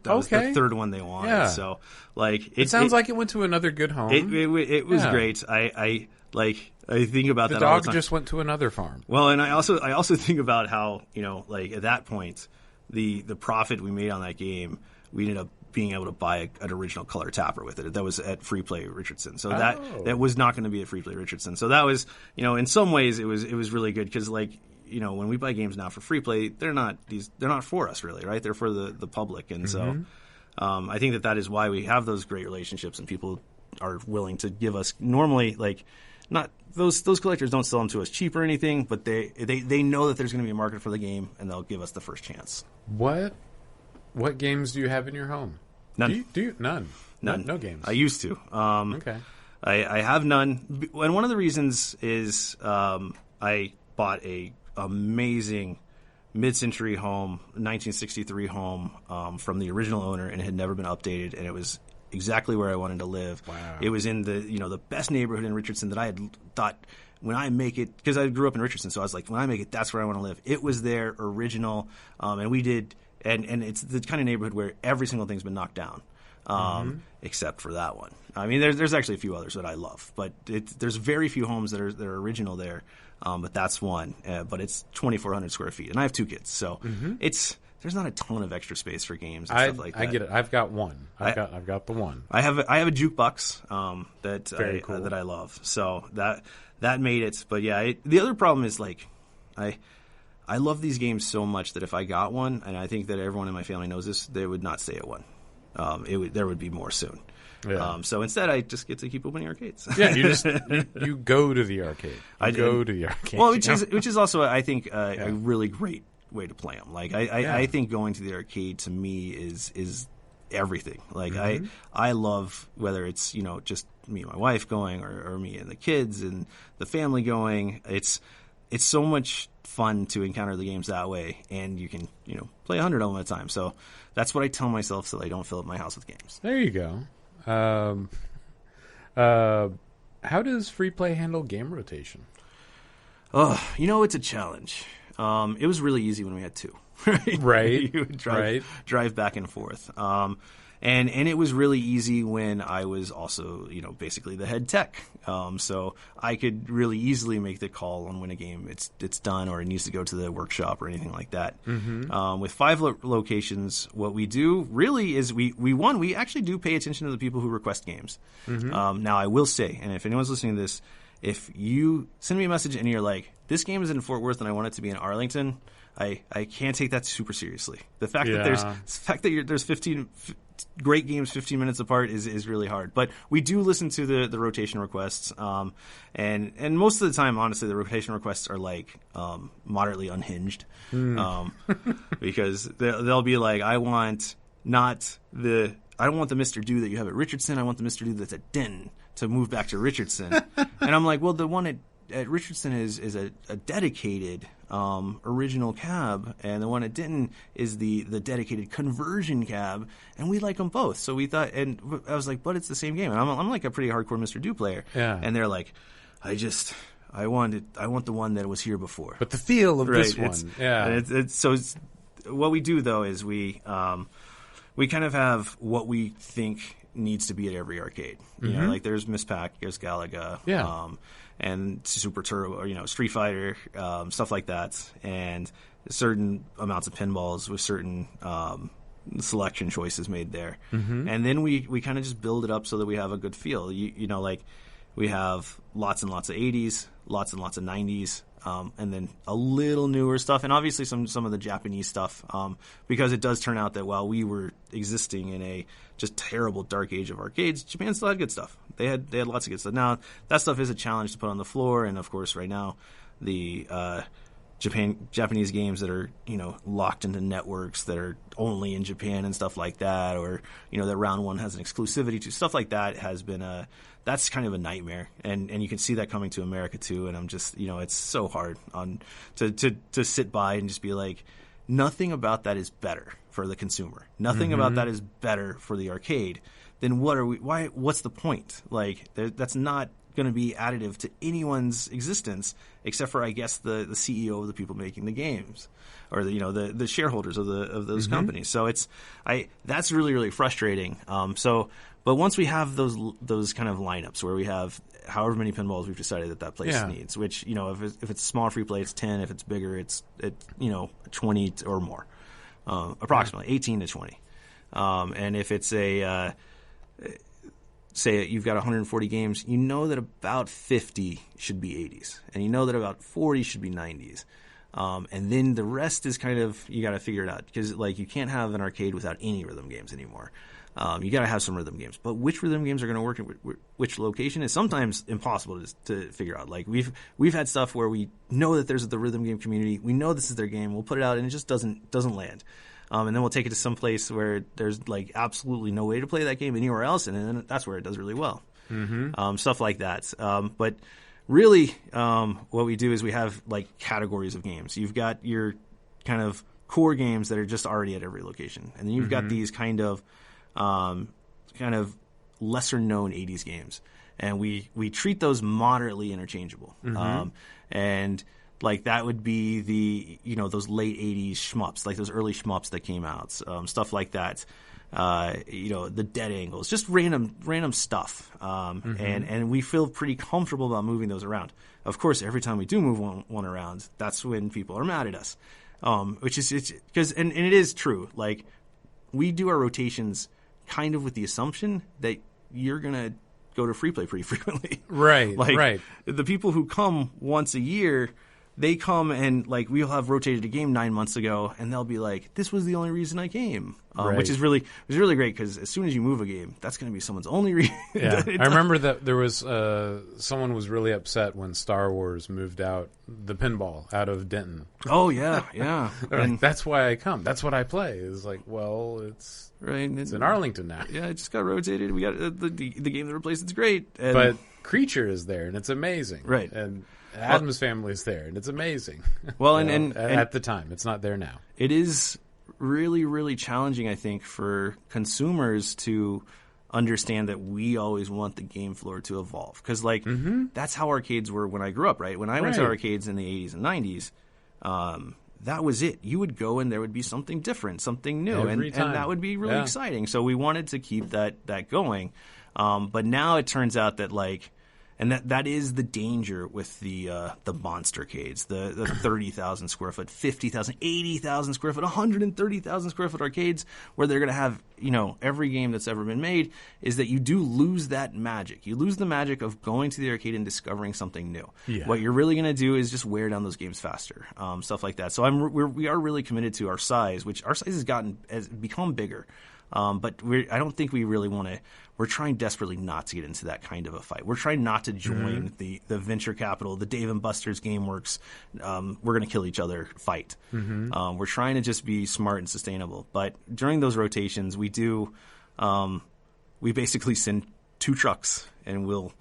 third one they wanted. Yeah. So like it sounds like it went to another good home. It was great. I think about that all the time. The dog just went to another farm. Well, and I also think about how, like at that point, the profit we made on that game, we ended up being able to buy an original color tapper with it. That was at Free Play Richardson. So that was not going to be at Free Play Richardson. So that was, in some ways it was really good because when we buy games now for Free Play, they're not for us really, right? They're for the public. And so I think that is why we have those great relationships and people are willing to give us normally not those collectors don't sell them to us cheap or anything, but they know that there's going to be a market for the game and they'll give us the first chance. What games do you have in your home? None. Do you? None. No games. I used to. Okay. I have none. And one of the reasons is I bought a amazing mid-century home, 1963 home from the original owner, and it had never been updated, and it was exactly where I wanted to live. Wow. It was in the best neighborhood in Richardson that I had thought when I make it, because I grew up in Richardson, so I was like, when I make it, that's where I want to live. It was there, original, and we did, and it's the kind of neighborhood where every single thing's been knocked down, except for that one. I mean, there's actually a few others that I love, but there's very few homes that are original there, but that's one. But it's 2,400 square feet, and I have two kids, so there's not a ton of extra space for games and stuff like that. I get it. I've got one. I've got the one. I have a jukebox that I love. So that made it. But yeah, the other problem is I love these games so much that if I got one, and I think that everyone in my family knows this, they would not stay at one. There would be more soon. Yeah. So instead, I just get to keep opening arcades. Yeah, you go to the arcade. Go to the arcade. Well, which is also I think a really great way to play them. I think going to the arcade to me is everything. I love whether it's just me and my wife going or me and the kids and the family going. It's so much fun to encounter the games that way, and you can play 100 of them at a time. So that's what I tell myself so that I don't fill up my house with games. There you go. How does Free Play handle game rotation? It's a challenge. It was really easy when we had two. Right. You would drive back and forth. And it was really easy when I was also, basically the head tech. So I could really easily make the call on when a game it's done or it needs to go to the workshop or anything like that. With 5 locations, what we do really is we actually do pay attention to the people who request games. Now I will say, and if anyone's listening to this, if you send me a message and you're like, this game is in Fort Worth and I want it to be in Arlington, I can't take that super seriously. The fact that there's 15 great games 15 minutes apart is really hard. But we do listen to the rotation requests, and most of the time, honestly, the rotation requests are like moderately unhinged, because they'll be like, I don't want the Mr. Do that you have at Richardson. I want the Mr. Do that's at Denton to move back to Richardson. And I'm like, well, the one at Richardson is a dedicated original cab, and the one at Denton is the dedicated conversion cab, and we like them both. So we thought, and I was like, but it's the same game. And I'm like a pretty hardcore Mr. Do player. Yeah. And they're like, I want the one that was here before. But the feel of this one. So what we do though is we kind of have what we think needs to be at every arcade. You know, like there's Miss Pac, there's Galaga, and Super Turbo, Street Fighter, stuff like that, and certain amounts of pinballs with certain selection choices made there. And then we kind of just build it up so that we have a good feel. Like we have lots and lots of 80s, lots and lots of 90s, and then a little newer stuff, and obviously some of the Japanese stuff, because it does turn out that while we were existing in a just terrible dark age of arcades, Japan still had good stuff. They had lots of good stuff. Now, that stuff is a challenge to put on the floor, and of course right now the Japanese games that are locked into networks that are only in Japan and stuff like that, or that round one has an exclusivity to stuff like that, has been that's kind of a nightmare, and you can see that coming to America too. And I'm just it's so hard to sit by and just be like, nothing about that is better for the consumer. Nothing about that is better for the arcade. Then what's the point? Like that's not going to be additive to anyone's existence, except for I guess the CEO of the people making the games, or the shareholders of those companies. So that's really, really frustrating. But once we have those kind of lineups where we have however many pinballs we've decided that place needs, which if it's small free play, it's 10. If it's bigger, it's 20 or more, approximately 18 to 20. And if it's say you've got 140 games, that about 50 should be 80s, and that about 40 should be 90s. And then the rest is kind of, you got to figure it out, because you can't have an arcade without any rhythm games anymore. You got to have some rhythm games, but which rhythm games are going to work in which location is sometimes impossible to figure out. Like we've had stuff where we know that there's the rhythm game community, we know this is their game, we'll put it out and it just doesn't land. And then we'll take it to some place where there's absolutely no way to play that game anywhere else, and then that's where it does really well. Stuff like that. But really, what we do is we have categories of games. You've got your kind of core games that are just already at every location, and then you've got these kind of lesser known 80s games, and we treat those moderately interchangeable. And that would be those late 80s shmups, those early shmups that came out, stuff like that. The dead angles, just random stuff. And we feel pretty comfortable about moving those around. Of course, every time we do move one around, that's when people are mad at us. Which is because, and it is true. We do our rotations kind of with the assumption that you're gonna go to free play pretty frequently. Right. Right. The people who come once a year, they come and we'll have rotated a game 9 months ago, and they'll be like, "This was the only reason I came," which is really great, because as soon as you move a game, that's going to be someone's only reason. Yeah, I remember that there was someone was really upset when Star Wars moved out the pinball out of Denton. Oh yeah. And that's why I come. That's what I play. It's it's right. It's in Arlington now. Yeah, it just got rotated. We got the game that replaced it's great. And but Creature is there, and it's amazing. Right. And Adam's family is there, and it's amazing. Well, and at the time, it's not there now. It is really, really challenging, I think, for consumers to understand that we always want the game floor to evolve, because that's how arcades were when I grew up. Right, when I went to arcades in the 80s and 90s, that was it. You would go and there would be something different, something new, and that would be really exciting. So we wanted to keep that going. But now it turns out that and that is the danger with the monstercades, the 30,000 square foot, 50,000, 80,000 square foot, 130,000 square foot arcades, where they're going to have every game that's ever been made, is that you do lose that magic. You lose the magic of going to the arcade and discovering something new. Yeah. What you're really going to do is just wear down those games faster, stuff like that. So we are really committed to our size, which our size has become bigger. But I don't think we really want to. We're trying desperately not to get into that kind of a fight. We're trying not to join the venture capital, the Dave and Buster's GameWorks, we're going to kill each other fight. We're trying to just be smart and sustainable. But during those rotations, we do, we basically send 2 trucks, and we'll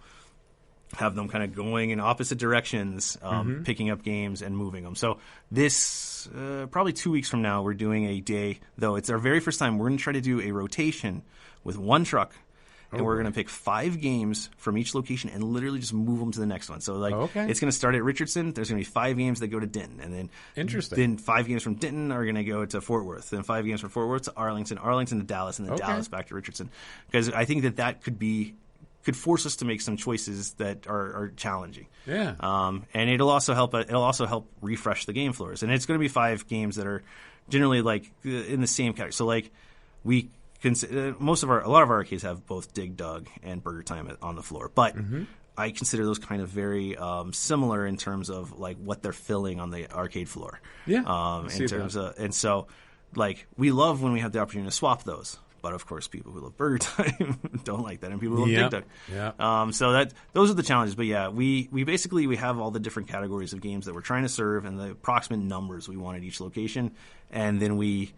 have them kind of going in opposite directions, picking up games and moving them. So this, probably 2 weeks from now, we're doing a day, though it's our very first time, we're going to try to do a rotation with 1 truck. And we're going to pick 5 games from each location and literally just move them to the next one. So, like, it's going to start at Richardson. There's going to be 5 games that go to Denton. And then 5 games from Denton are going to go to Fort Worth. Then 5 games from Fort Worth to Arlington to Dallas, and then Dallas back to Richardson. Because I think that could force us to make some choices that are challenging. Yeah. And it'll also help refresh the game floors. And it's going to be 5 games that are generally, like, in the same category. So, like, a lot of our arcades have both Dig Dug and Burger Time on the floor, but I consider those kind of very similar in terms of like what they're filling on the arcade floor. Yeah. In terms of, and so like we love when we have the opportunity to swap those, but of course people who love Burger Time don't like that, and people who love Dig Dug. Yeah. So those are the challenges. But yeah, we basically have all the different categories of games that we're trying to serve and the approximate numbers we want at each location, and then we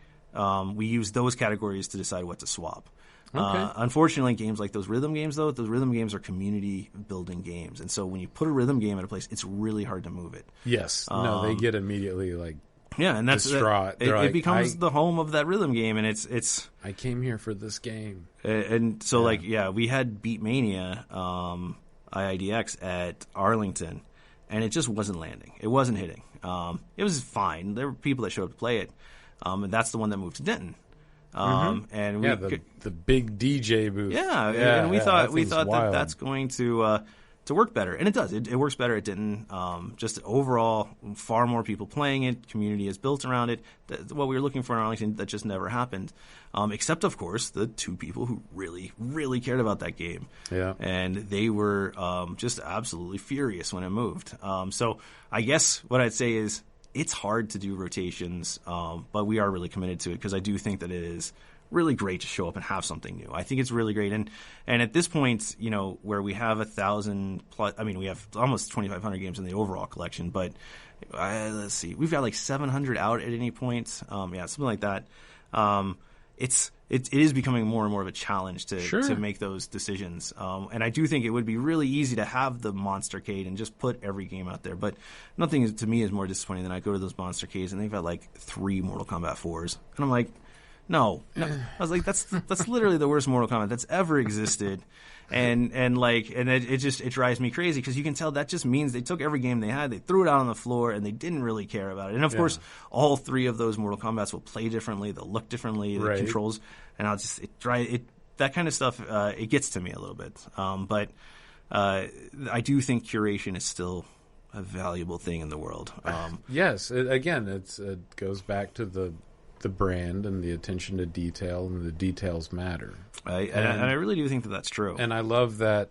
use those categories to decide what to swap. Unfortunately, games like those rhythm games, though, those rhythm games are community-building games. And so when you put a rhythm game at a place, it's really hard to move it. Yes. No, they get immediately, like, and that's distraught. It becomes the home of that rhythm game, and it's. I came here for this game. And so, we had Beatmania, IIDX at Arlington, and it just wasn't landing. It wasn't hitting. It was fine. There were people that showed up to play it. And that's the one that moved to Denton. And the big DJ booth. And we thought that's going to work better, and it does. It works better at Denton. Just overall, far more people playing it. Community is built around it. What we were looking for in Arlington, that just never happened. Except, of course, the 2 people who really, really cared about that game. Yeah, and they were just absolutely furious when it moved. So I guess what I'd say is, it's hard to do rotations, but we are really committed to it because I do think that it is really great to show up and have something new. I think it's really great. And at this point, where we have 1,000 plus, we have almost 2,500 games in the overall collection, but let's see, we've got like 700 out at any point. Something like that. It is becoming more and more of a challenge to make those decisions. And I do think it would be really easy to have the Monstercade and just put every game out there. But nothing to me is more disappointing than I go to those Monstercades and they've got like 3 Mortal Kombat 4s. And I'm like, no. I was like, that's literally the worst Mortal Kombat that's ever existed. And it drives me crazy because you can tell that just means they took every game they had, they threw it out on the floor, and they didn't really care about it. And of course, all 3 of those Mortal Kombats will play differently, they'll look differently, the controls, and that kind of stuff. It gets to me a little bit. But I do think curation is still a valuable thing in the world. Yes, it goes back to the brand and the attention to detail, and the details matter. And I really do think that that's true. And I love that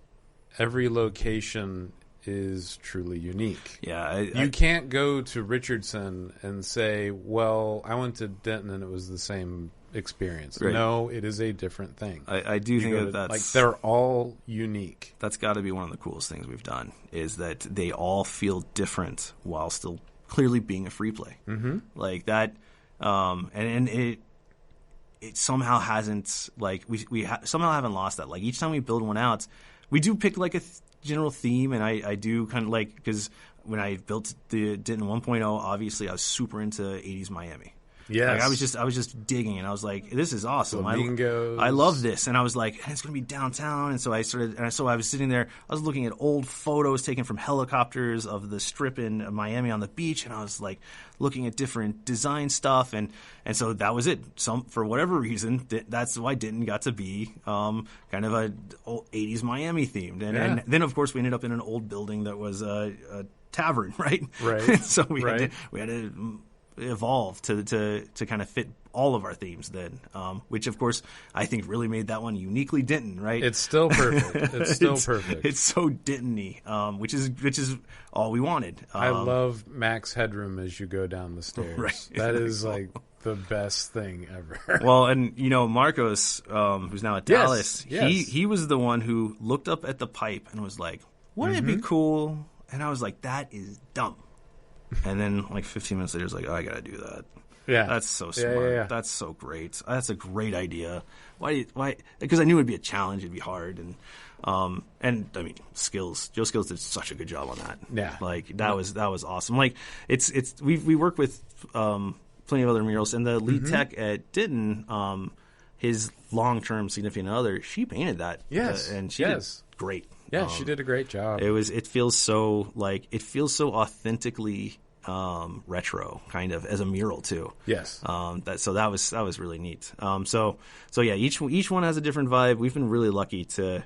every location is truly unique. Yeah. You can't go to Richardson and say, well, I went to Denton and it was the same experience. Right. No, it is a different thing. I do think that's... Like, they're all unique. That's got to be one of the coolest things we've done, is that they all feel different while still clearly being a free play. Mm-hmm. Like that... and it somehow hasn't, like, we somehow haven't lost that. Like, each time we build one out, we do pick, like, a general theme, and I do kind of, like, because when I built the Denton 1.0, obviously I was super into 80s Miami. Yes. Like, I was just digging, and I was like, this is awesome. Flamingos. I love this. And I was like, it's going to be downtown. And so I was sitting there, I was looking at old photos taken from helicopters of the strip in Miami on the beach, and I was like looking at different design stuff, and so that was it. For whatever reason, that's why Denton got to be kind of a old 80s Miami themed. And then of course we ended up in an old building that was a tavern, right? Right. So we had to evolve to kind of fit all of our themes then, which of course I think really made that one uniquely Denton, right? It's still perfect. It's so Denton-y, which is all we wanted. I love max headroom as you go down the stairs. Right. That is like the best thing ever. Well, and Marcos, who's now at Dallas, yes. he was the one who looked up at the pipe and was like, "Wouldn't it be cool?" And I was like, "That is dumb." And then like 15 minutes later, I was like, "Oh, I gotta do that." Yeah, that's so smart. Yeah. That's so great. That's a great idea. Why? Because I knew it'd be a challenge. It'd be hard, and I mean, Skills. Joe Skills did such a good job on that. Yeah, like that was awesome. Like we work with plenty of other murals, and the lead tech at Denton, his long-term significant other, she painted that. Yes, and she did great. Yeah, she did a great job. It feels so authentically retro, kind of, as a mural too. Yes. That was really neat. So yeah, each one has a different vibe. We've been really lucky to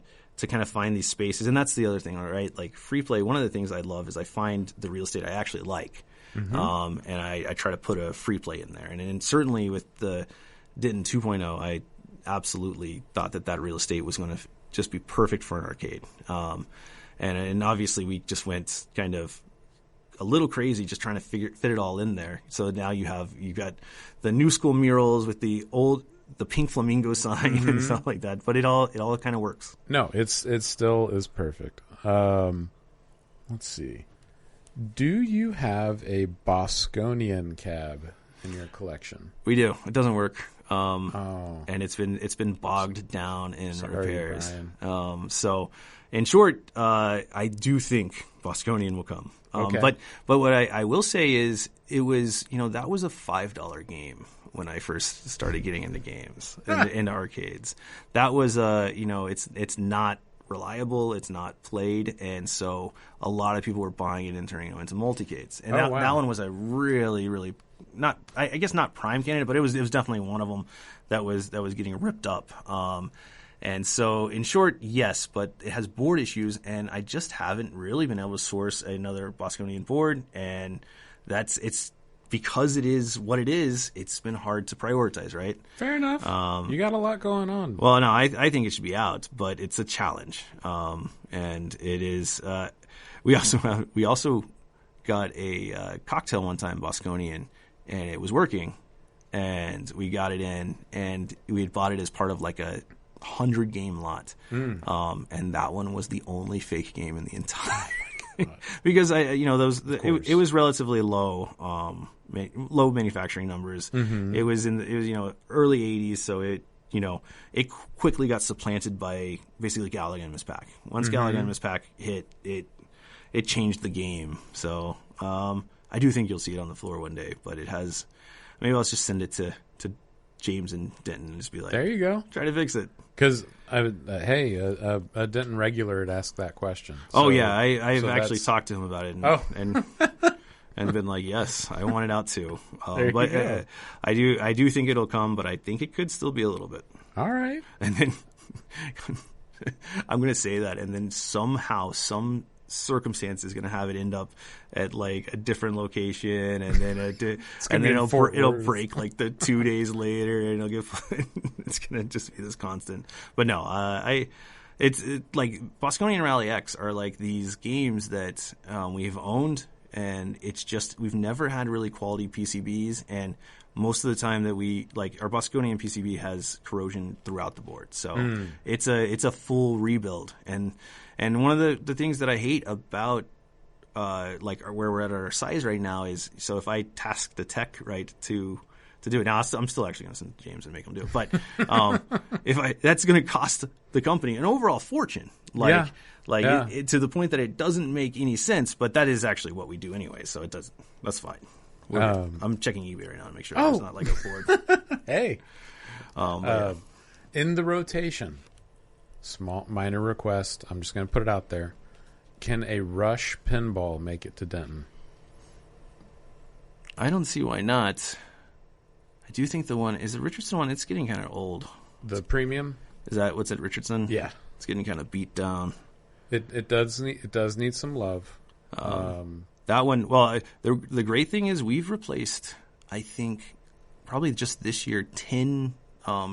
kind of find these spaces, and that's the other thing, all right? Like free play, one of the things I love is I find the real estate I actually like, and I try to put a free play in there. And certainly with the Denton 2.0, I absolutely thought that real estate was going to just be perfect for an arcade. And obviously we just went kind of a little crazy just trying to fit it all in there. So now you've got the new school murals with the pink flamingo sign and stuff like that. But it all kind of works. No, it still is perfect. Let's see. Do you have a Bosconian cab in your collection? We do. It doesn't work. And it's been bogged down in repairs. So in short, I do think Bosconian will come. Okay. But what I will say is it was, that was a $5 game when I first started getting into games, into arcades. That was, it's not reliable, it's not played, and so a lot of people were buying it and turning it into multicades. And that one was a really, really not, I guess not prime candidate, but it was definitely one of them that was getting ripped up. And so, in short, yes, but it has board issues, and I just haven't really been able to source another Bosconian board, and it's because it is what it is. It's been hard to prioritize, right? Fair enough. You got a lot going on. Well, no, I think it should be out, but it's a challenge, and it is. We also got a cocktail one time, Bosconian, and it was working, and we got it in, and we had bought it as part of like a 100-game lot, and that one was the only fake game in the entire because it was relatively low manufacturing numbers. It was early 80s, so it quickly got supplanted by basically Galaga and Miss Pac. Once Galaga and Miss Pac hit, it changed the game. So I do think you'll see it on the floor one day, but it has. Maybe I'll just send it to James and Denton and just be like, there you go, try to fix it. Because a Denton regular had asked that question. So, I've actually talked to him about it, and been like, yes, I want it out too. But I do think it'll come, but I think it could still be a little bit. All right, and then I'm going to say that, and then somehow some circumstance is going to have it end up at like a different location, and then it'll break like the 2 days later, and it's going to just be this constant. But no, it's like Bosconian and Rally X are like these games that we've owned, and it's just we've never had really quality PCBs, and most of the time that we like our Bosconian PCB has corrosion throughout the board, so it's a full rebuild. And one of the things that I hate about like where we're at our size right now is, so if I task the tech to do it now, I'm still actually going to send James and make him do it. But that's going to cost the company an overall fortune. To the point that it doesn't make any sense. But that is actually what we do anyway, so it doesn't. That's fine. I'm checking eBay right now to make sure there's not like a board. Hey, in the rotation. Small, minor request. I'm just going to put it out there. Can a Rush pinball make it to Denton? I don't see why not. I do think the Richardson one, it's getting kind of old. The premium? Is that what's at Richardson? Yeah. It's getting kind of beat down. It does need some love. That one, well, the great thing is we've replaced, I think, probably just this year, 10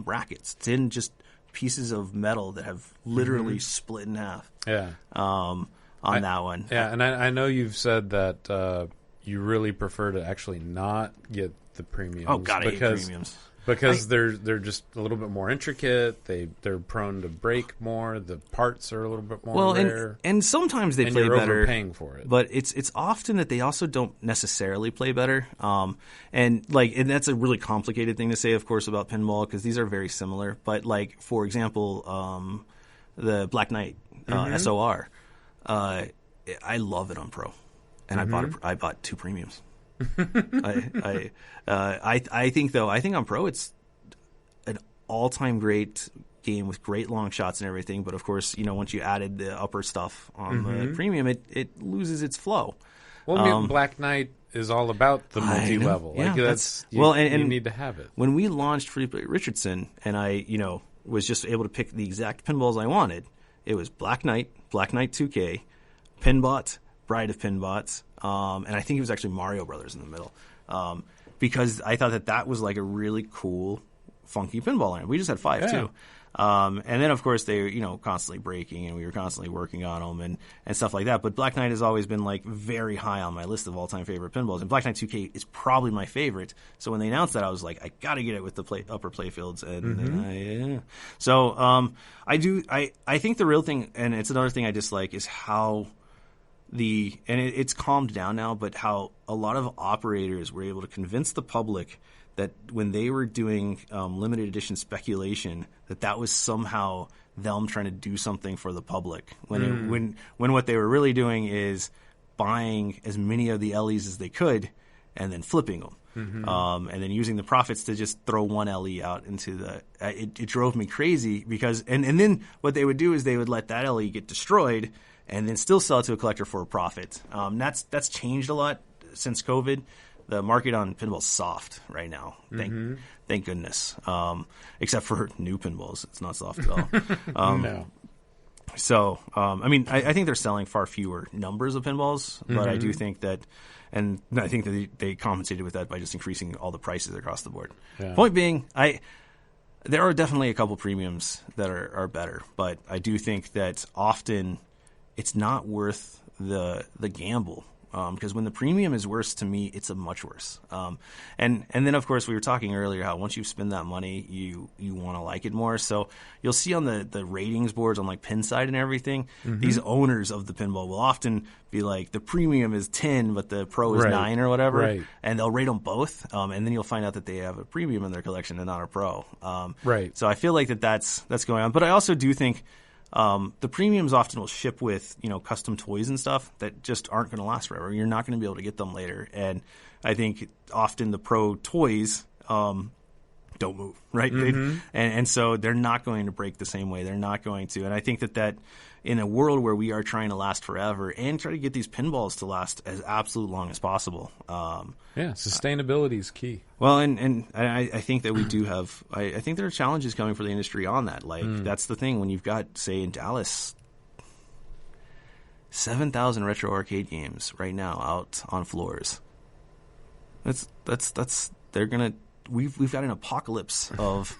brackets. 10 just pieces of metal that have literally split in half. Yeah. On that one. Yeah, and I know you've said that you really prefer to actually not get the premiums. Oh God, I hate premiums. Because they're just a little bit more intricate. They're prone to break more. The parts are a little bit more rare. And sometimes they play you're better. Overpaying for it. But it's often that they also don't necessarily play better. And that's a really complicated thing to say, of course, about pinball because these are very similar. But like for example, the Black Knight SOR, I love it on Pro, and I bought 2 premiums. I think on Pro it's an all-time great game with great long shots and everything. But of course, once you added the upper stuff on the premium, it loses its flow. Well, Black Knight is all about the multi-level. Yeah, you need to have it. When we launched Free Play Richardson, and I was just able to pick the exact pinballs I wanted, it was Black Knight 2K, Pinbot, Bride of Pinbots. And I think it was actually Mario Brothers in the middle, because I thought that was like a really cool, funky pinball line. We just had 5 too, and then of course they were constantly breaking, and we were constantly working on them and stuff like that. But Black Knight has always been like very high on my list of all time favorite pinballs, and Black Knight 2K is probably my favorite. So when they announced that, I was like, I got to get it with the upper playfields, and so I think the real thing, and it's another thing I dislike, is how. It's calmed down now, but how a lot of operators were able to convince the public that when they were doing limited edition speculation, that was somehow them trying to do something for the public. When what they were really doing is buying as many of the LEs as they could and then flipping them. And then using the profits to just throw one LE out into the it drove me crazy because and then what they would do is they would let that LE get destroyed and then still sell it to a collector for a profit. That's changed a lot since COVID. The market on pinball's soft right now. Thank goodness. Except for new pinballs, it's not soft at all. No. So, I think they're selling far fewer numbers of pinballs, but I do think that, and I think that they compensated with that by just increasing all the prices across the board. Yeah. Point being, there are definitely a couple premiums that are better, but I do think that often it's not worth the gamble. Because when the premium is worse, to me, it's a much worse. And then, of course, we were talking earlier how once you spend that money, you want to like it more. So you'll see on the ratings boards on like Pinside and everything, these owners of the pinball will often be like, the premium is 10, but the pro is 9 or whatever. Right. And they'll rate them both. And then you'll find out that they have a premium in their collection and not a pro. Right. So I feel like that's going on. But I also do think the premiums often will ship with, custom toys and stuff that just aren't going to last forever. You're not going to be able to get them later. And I think often the pro toys don't move, right? And so they're not going to break the same way. They're not going to. And I think that in a world where we are trying to last forever and try to get these pinballs to last as absolute long as possible. Sustainability is key. Well, and I think that we do have – I think there are challenges coming for the industry on that. Like that's the thing. When you've got, say, in Dallas, 7,000 retro arcade games right now out on floors. That's they're going to – We've got an apocalypse of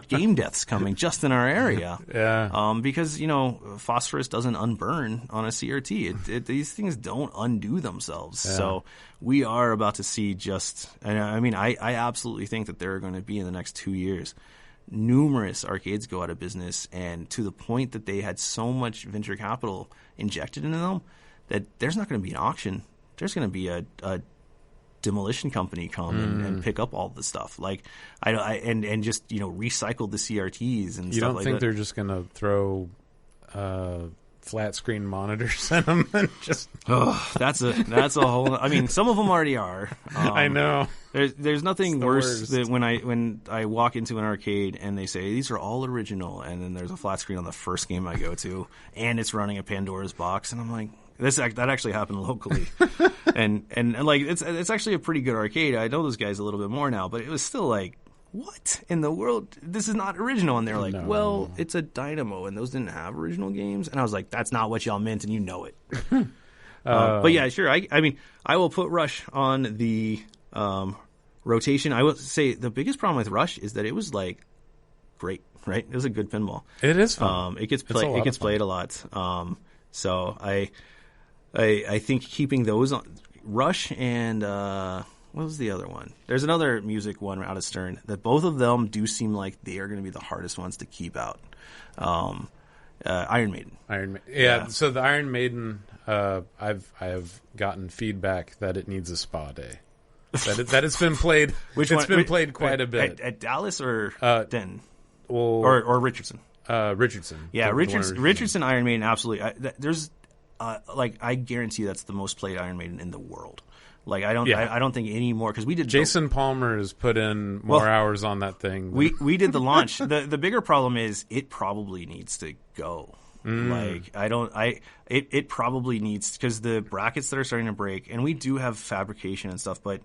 game deaths coming just in our area. Yeah. Because phosphorus doesn't unburn on a CRT. These things don't undo themselves. Yeah. So we are about to see I absolutely think that there are going to be in the next 2 years numerous arcades go out of business, and to the point that they had so much venture capital injected into them that there's not going to be an auction. There's going to be a demolition company come and pick up all the stuff, like and just recycle the CRTs and stuff like that. You don't think they're just going to throw flat screen monitors in them and just? That's a whole. I mean, some of them already are. I know. There's nothing worse than when I walk into an arcade and they say these are all original, and then there's a flat screen on the first game I go to, and it's running a Pandora's box, and I'm like. That actually happened locally, and like it's actually a pretty good arcade. I know those guys a little bit more now, but it was still like, what in the world? This is not original. And they're like, well, it's a Dynamo, and those didn't have original games. And I was like, that's not what y'all meant, and you know it. But yeah, sure. I mean, I will put Rush on the rotation. I will say the biggest problem with Rush is that it was like great, right? It was a good pinball. It is fun. It gets played a lot. So I think keeping those Rush and what was the other one? There's another music one out of Stern that both of them do seem like they are going to be the hardest ones to keep out. Iron Maiden. Yeah. So the Iron Maiden, I've gotten feedback that it needs a spa day. That it's been played. Played quite a bit at Dallas or Denton, or Richardson. Richardson. Yeah, Richardson Iron Maiden. Absolutely. There's I guarantee that's the most played Iron Maiden in the world. Like I don't think any more because we did. Jason Palmer has put in more hours on that thing. We did the launch. The bigger problem is it probably needs to go. Like it probably needs because the brackets that are starting to break, and we do have fabrication and stuff, but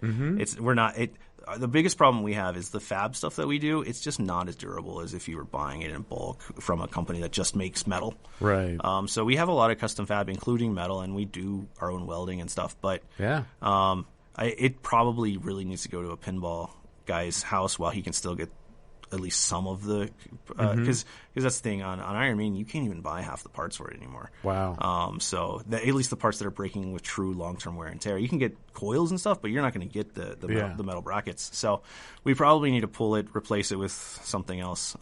the biggest problem we have is the fab stuff that we do. It's just not as durable as if you were buying it in bulk from a company that just makes metal. Right. So we have a lot of custom fab, including metal, and we do our own welding and stuff. But it probably really needs to go to a pinball guy's house while he can still get at least some of the because that's the thing on Iron Maiden, you can't even buy half the parts for it anymore. Wow. So at least the parts that are breaking with true long-term wear and tear, you can get coils and stuff, but you're not going to get the metal brackets. So we probably need to pull it, replace it with something else,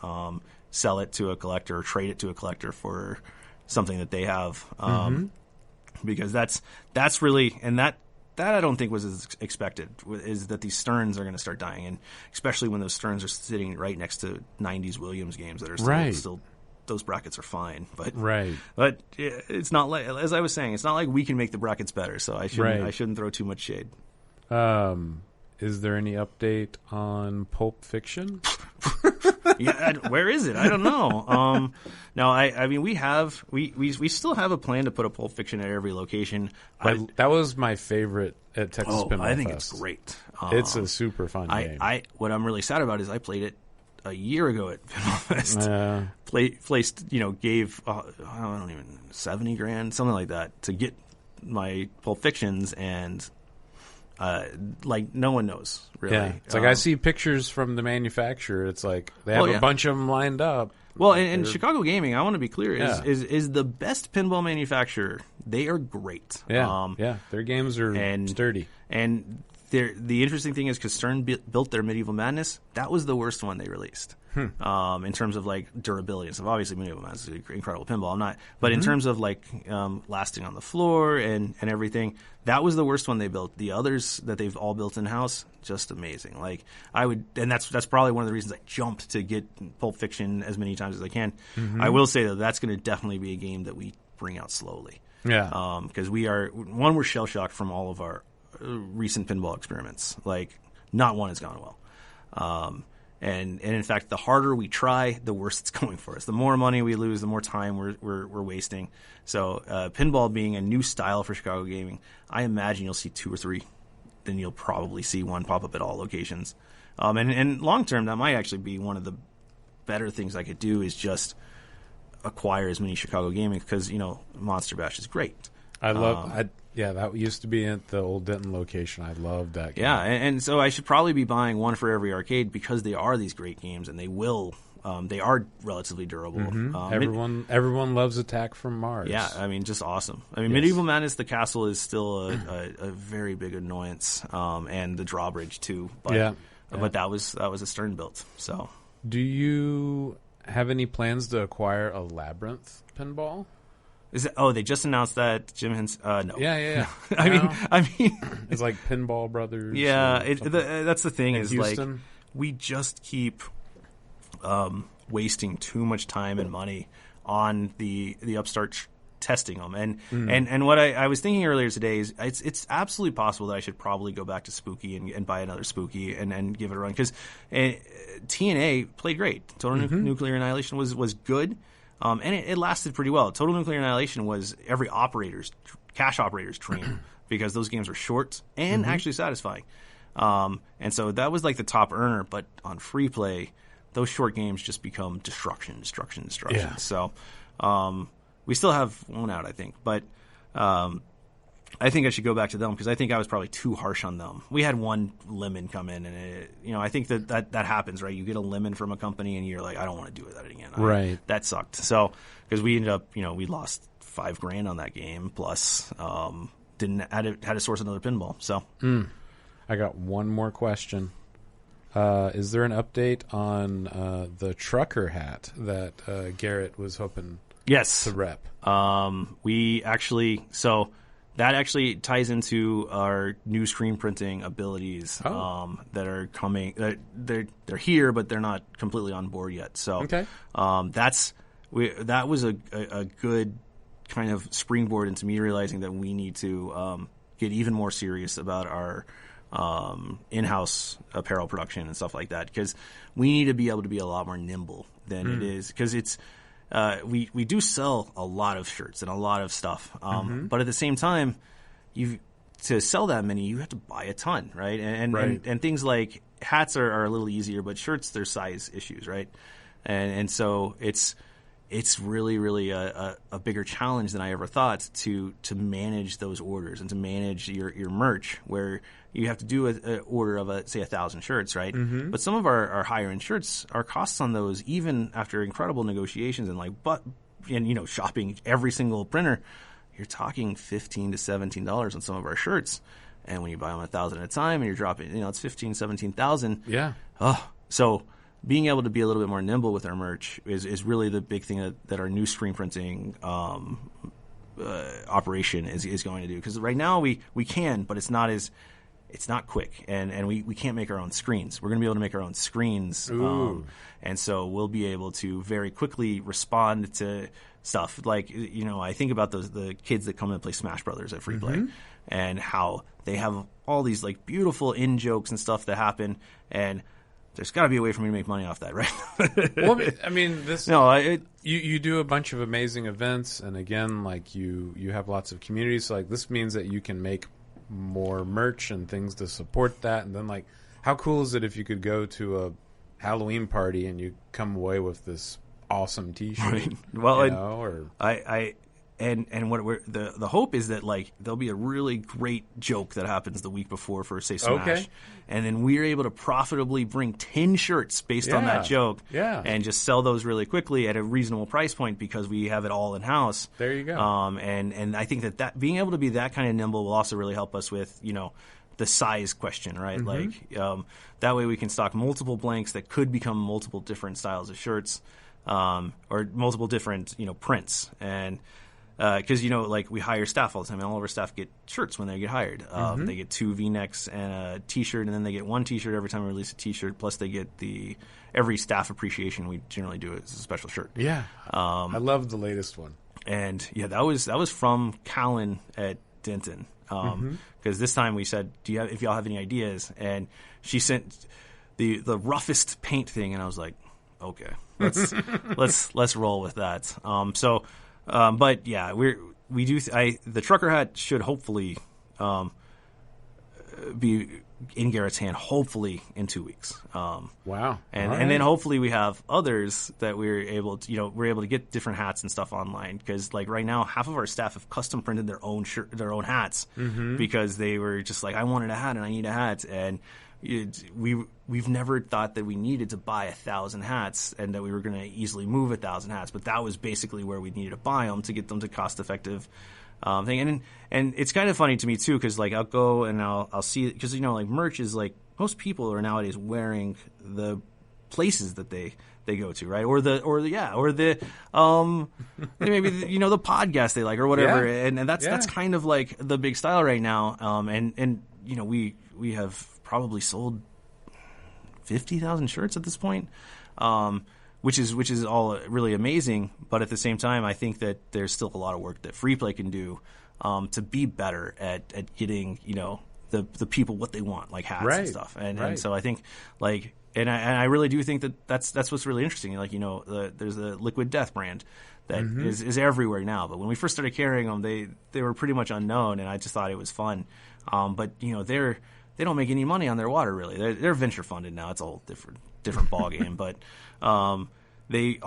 sell it to a collector, or trade it to a collector for something that they have, because that's really and that I don't think was as expected, is that these Sterns are going to start dying, and especially when those Sterns are sitting right next to 90s Williams games that are still those brackets are fine. But it's not like, as I was saying, it's not like we can make the brackets better, so I shouldn't throw too much shade. Is there any update on Pulp Fiction? Where is it? I don't know. No, I mean we still have a plan to put a Pulp Fiction at every location. That was my favorite at Texas Pinball I think Fest. It's great. It's a super fun game. What I'm really sad about is I played it a year ago at Pinball Fest. Gave I don't even $70,000, something like that, to get my Pulp Fictions, and no one knows really. Yeah, it's like I see pictures from the manufacturer. It's like they have a bunch of them lined up. Well, and Chicago Gaming, I want to be clear, is the best pinball manufacturer. They are great. Yeah, their games are sturdy. And the interesting thing is, because Stern built their Medieval Madness, that was the worst one they released. In terms of durability and stuff. Obviously, Medieval Madness is an incredible pinball. But in terms of lasting on the floor and everything, that was the worst one they built. The others that they've all built in house, just amazing. And that's probably one of the reasons I jumped to get Pulp Fiction as many times as I can. I will say that that's going to definitely be a game that we bring out slowly. Yeah. Because we're shell shocked from all of our recent pinball experiments. Not one has gone well. And in fact, the harder we try, the worse it's going for us. The more money we lose, the more time we're wasting. So pinball being a new style for Chicago Gaming, I imagine you'll see 2 or 3. Then you'll probably see one pop up at all locations. And long term, that might actually be one of the better things I could do, is just acquire as many Chicago Gaming, because Monster Bash is great. That used to be at the old Denton location. I loved that game. Yeah, and so I should probably be buying one for every arcade, because they are these great games, and they are relatively durable. Everyone loves Attack from Mars. Yeah, I mean, just awesome. I mean, yes. Medieval Madness, the castle is still a very big annoyance, and the drawbridge too. But that was a Stern built. So, do you have any plans to acquire a Labyrinth pinball? They just announced that Jim Henson. No. Yeah. I mean, it's like Pinball Brothers. Yeah, that's the thing, is Houston. We just keep wasting too much time and money on the upstart testing them. And what I was thinking earlier today is it's absolutely possible that I should probably go back to Spooky and buy another Spooky and give it a run, because TNA played great. Total Nuclear Annihilation was good. And it lasted pretty well. Total Nuclear Annihilation was every cash operator's dream, because those games were short and actually satisfying. And so that was the top earner. But on free play, those short games just become destruction. Yeah. So we still have one out, I think. But I think I should go back to them, because I think I was probably too harsh on them. We had one lemon come in, and I think that happens, right? You get a lemon from a company, and you're like, I don't want to do that again. Right. That sucked. So, because we ended up, we lost $5,000 on that game, plus had to source another pinball. So I got one more question. Is there an update on the trucker hat that Garrett was hoping to rep? We actually that actually ties into our new screen printing abilities that are coming. They're here, but they're not completely on board yet. So that was a good kind of springboard into me realizing that we need to get even more serious about our in-house apparel production and stuff like that, because we need to be able to be a lot more nimble than it is, because it's we do sell a lot of shirts and a lot of stuff, but at the same time, to sell that many, you have to buy a ton, right? And things like hats are a little easier, but shirts, they're size issues, right? And so it's really a bigger challenge than I ever thought to manage those orders and to manage your merch, where you have to do an order of say 1,000 shirts, right? But some of our higher end shirts, our costs on those, even after incredible negotiations and shopping every single printer, you're talking $15 to $17 on some of our shirts. And when you buy them 1,000 at a time and you're dropping, it's 15, 17,000. Yeah. So being able to be a little bit more nimble with our merch is really the big thing that our new screen printing operation is going to do. Because right now we can, but it's not quick, and we can't make our own screens. We're going to be able to make our own screens, and so we'll be able to very quickly respond to stuff. Like, I think about the kids that come and play Smash Brothers at Free Play, and how they have all these like beautiful in jokes and stuff that happen, and there's got to be a way for me to make money off that, right? Well, I mean, you do a bunch of amazing events, and again, like you have lots of communities. So, like, this means that you can make more merch and things to support that. And then, like, how cool is it if you could go to a Halloween party and you come away with this awesome T-shirt? Right. Well, And what the hope is that, like, there'll be a really great joke that happens the week before for, say, Smash, and then we're able to profitably bring 10 shirts based on that joke, and just sell those really quickly at a reasonable price point because we have it all in house. There you go. And I think that being able to be that kind of nimble will also really help us with the size question, right? Like that way we can stock multiple blanks that could become multiple different styles of shirts, or multiple different prints. And because like we hire staff all the time, and all of our staff get shirts when they get hired. They get 2 V-necks and a T-shirt, and then they get 1 T-shirt every time we release a T-shirt. Plus, they get every staff appreciation we generally do is a special shirt. Yeah, I love the latest one. And that was from Callan at Denton. Because this time we said, if y'all have any ideas? And she sent the roughest paint thing, and I was like, okay, let's roll with that. But yeah, we do. The trucker hat should hopefully be in Garrett's hand, hopefully in 2 weeks. Wow! And then hopefully we have others that we're able to get different hats and stuff online, because like right now half of our staff have custom printed their own hats because they were just like, I wanted a hat and I need a hat, and we've never thought that we needed to buy 1,000 hats and that we were going to easily move 1,000 hats, but that was basically where we needed to buy them to get them to cost-effective thing. And it's kind of funny to me too, because like I'll go and I'll see, because like merch is like, most people are nowadays wearing the places that they go to, right? Or the maybe the podcast they like or whatever, and that's kind of like the big style right now. And we have probably sold 50,000 shirts at this point, which is all really amazing. But at the same time, I think that there's still a lot of work that Free Play can do to be better at getting the people what they want, like hats and stuff. And so I think like, and I really do think that's what's really interesting. Like there's the Liquid Death brand that is everywhere now. But when we first started carrying them, they were pretty much unknown, and I just thought it was fun. But they don't make any money on their water, really. They're venture funded now. It's a whole different ball game. But they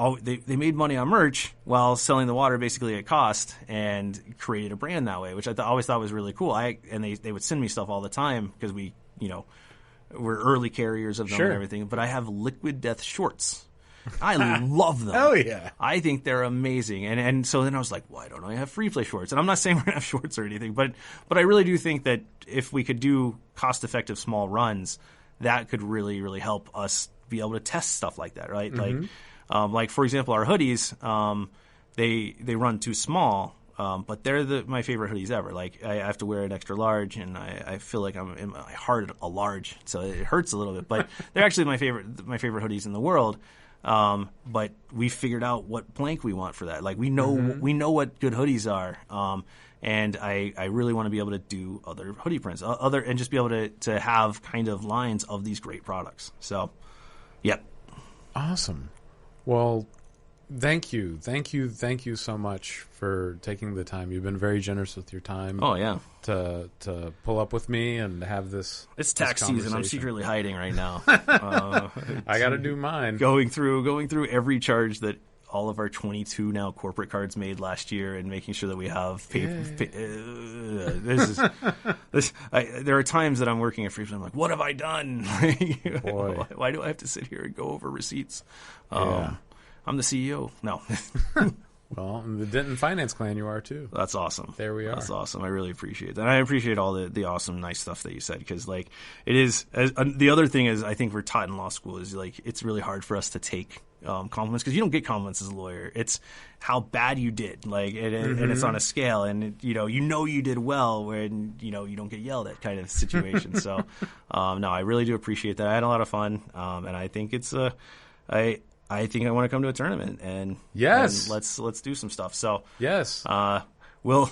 made money on merch while selling the water basically at cost, and created a brand that way, which I always thought was really cool. And they would send me stuff all the time because we're early carriers of them and everything. But I have Liquid Death shorts, I love them. Hell yeah. I think they're amazing. And so then I was like, why don't I have free play shorts? And I'm not saying we're going to have shorts or anything, but I really do think that if we could do cost-effective small runs, that could really, really help us be able to test stuff like that, right? Like for example, our hoodies, they run too small. But they're my favorite hoodies ever. Like I have to wear an extra large, and I feel like I'm in my heart a large, so it hurts a little bit. But they're actually my favorite hoodies in the world. But we figured out what blank we want for that. Like we know what good hoodies are. And I really want to be able to do other hoodie prints, and just be able to have kind of lines of these great products. So, yep. Awesome. Well, thank you so much for taking the time. You've been very generous with your time. Oh yeah, to pull up with me and have this. It's tax season. I'm secretly hiding right now. I got to do mine. Going through every charge that all of our 22 now corporate cards made last year, and making sure that we have paper. There are times that I'm working at Free Play, I'm like, what have I done? Boy. Why do I have to sit here and go over receipts? Yeah. I'm the CEO. No. Well, in the Denton Finance Clan, you are too. That's awesome. There we are. That's awesome. I really appreciate that. And I appreciate all the awesome, nice stuff that you said, because like it is. The other thing is, I think we're taught in law school is like it's really hard for us to take compliments, because you don't get compliments as a lawyer. It's how bad you did, like, and it's on a scale, and you did well when you don't get yelled at kind of situation. So, no, I really do appreciate that. I had a lot of fun, and I think it's I think I want to come to a tournament, and yes, and let's do some stuff. So yes, we'll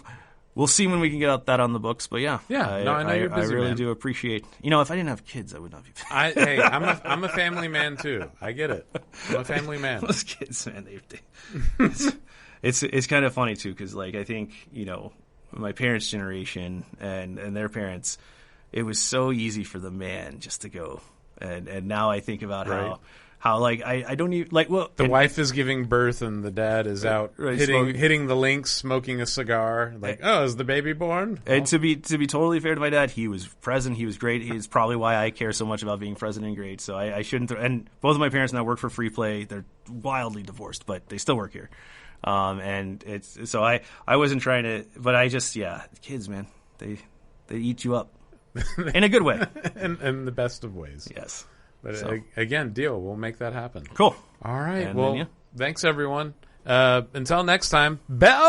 see when we can get that on the books. But yeah, I know you're busy, I really man. do appreciate. If I didn't have kids, I would not be. Hey, I'm a family man too. I get it. I'm a family man. Those kids, man, it's kind of funny too, because like I think my parents' generation and their parents, it was so easy for the man just to go, and now I think about how like I don't even like the wife is giving birth and the dad is out hitting the links, smoking a cigar. Like, is the baby born? And to be totally fair to my dad, he was present. He was great. He's probably why I care so much about being present and great. So I shouldn't. And both of my parents now work for Free Play. They're wildly divorced, but they still work here. And it's so I wasn't trying to, but I just kids, man, they eat you up in a good way, in the best of ways. Yes. But again, deal. We'll make that happen. Cool. All right. And then, thanks, everyone. Until next time. Bell.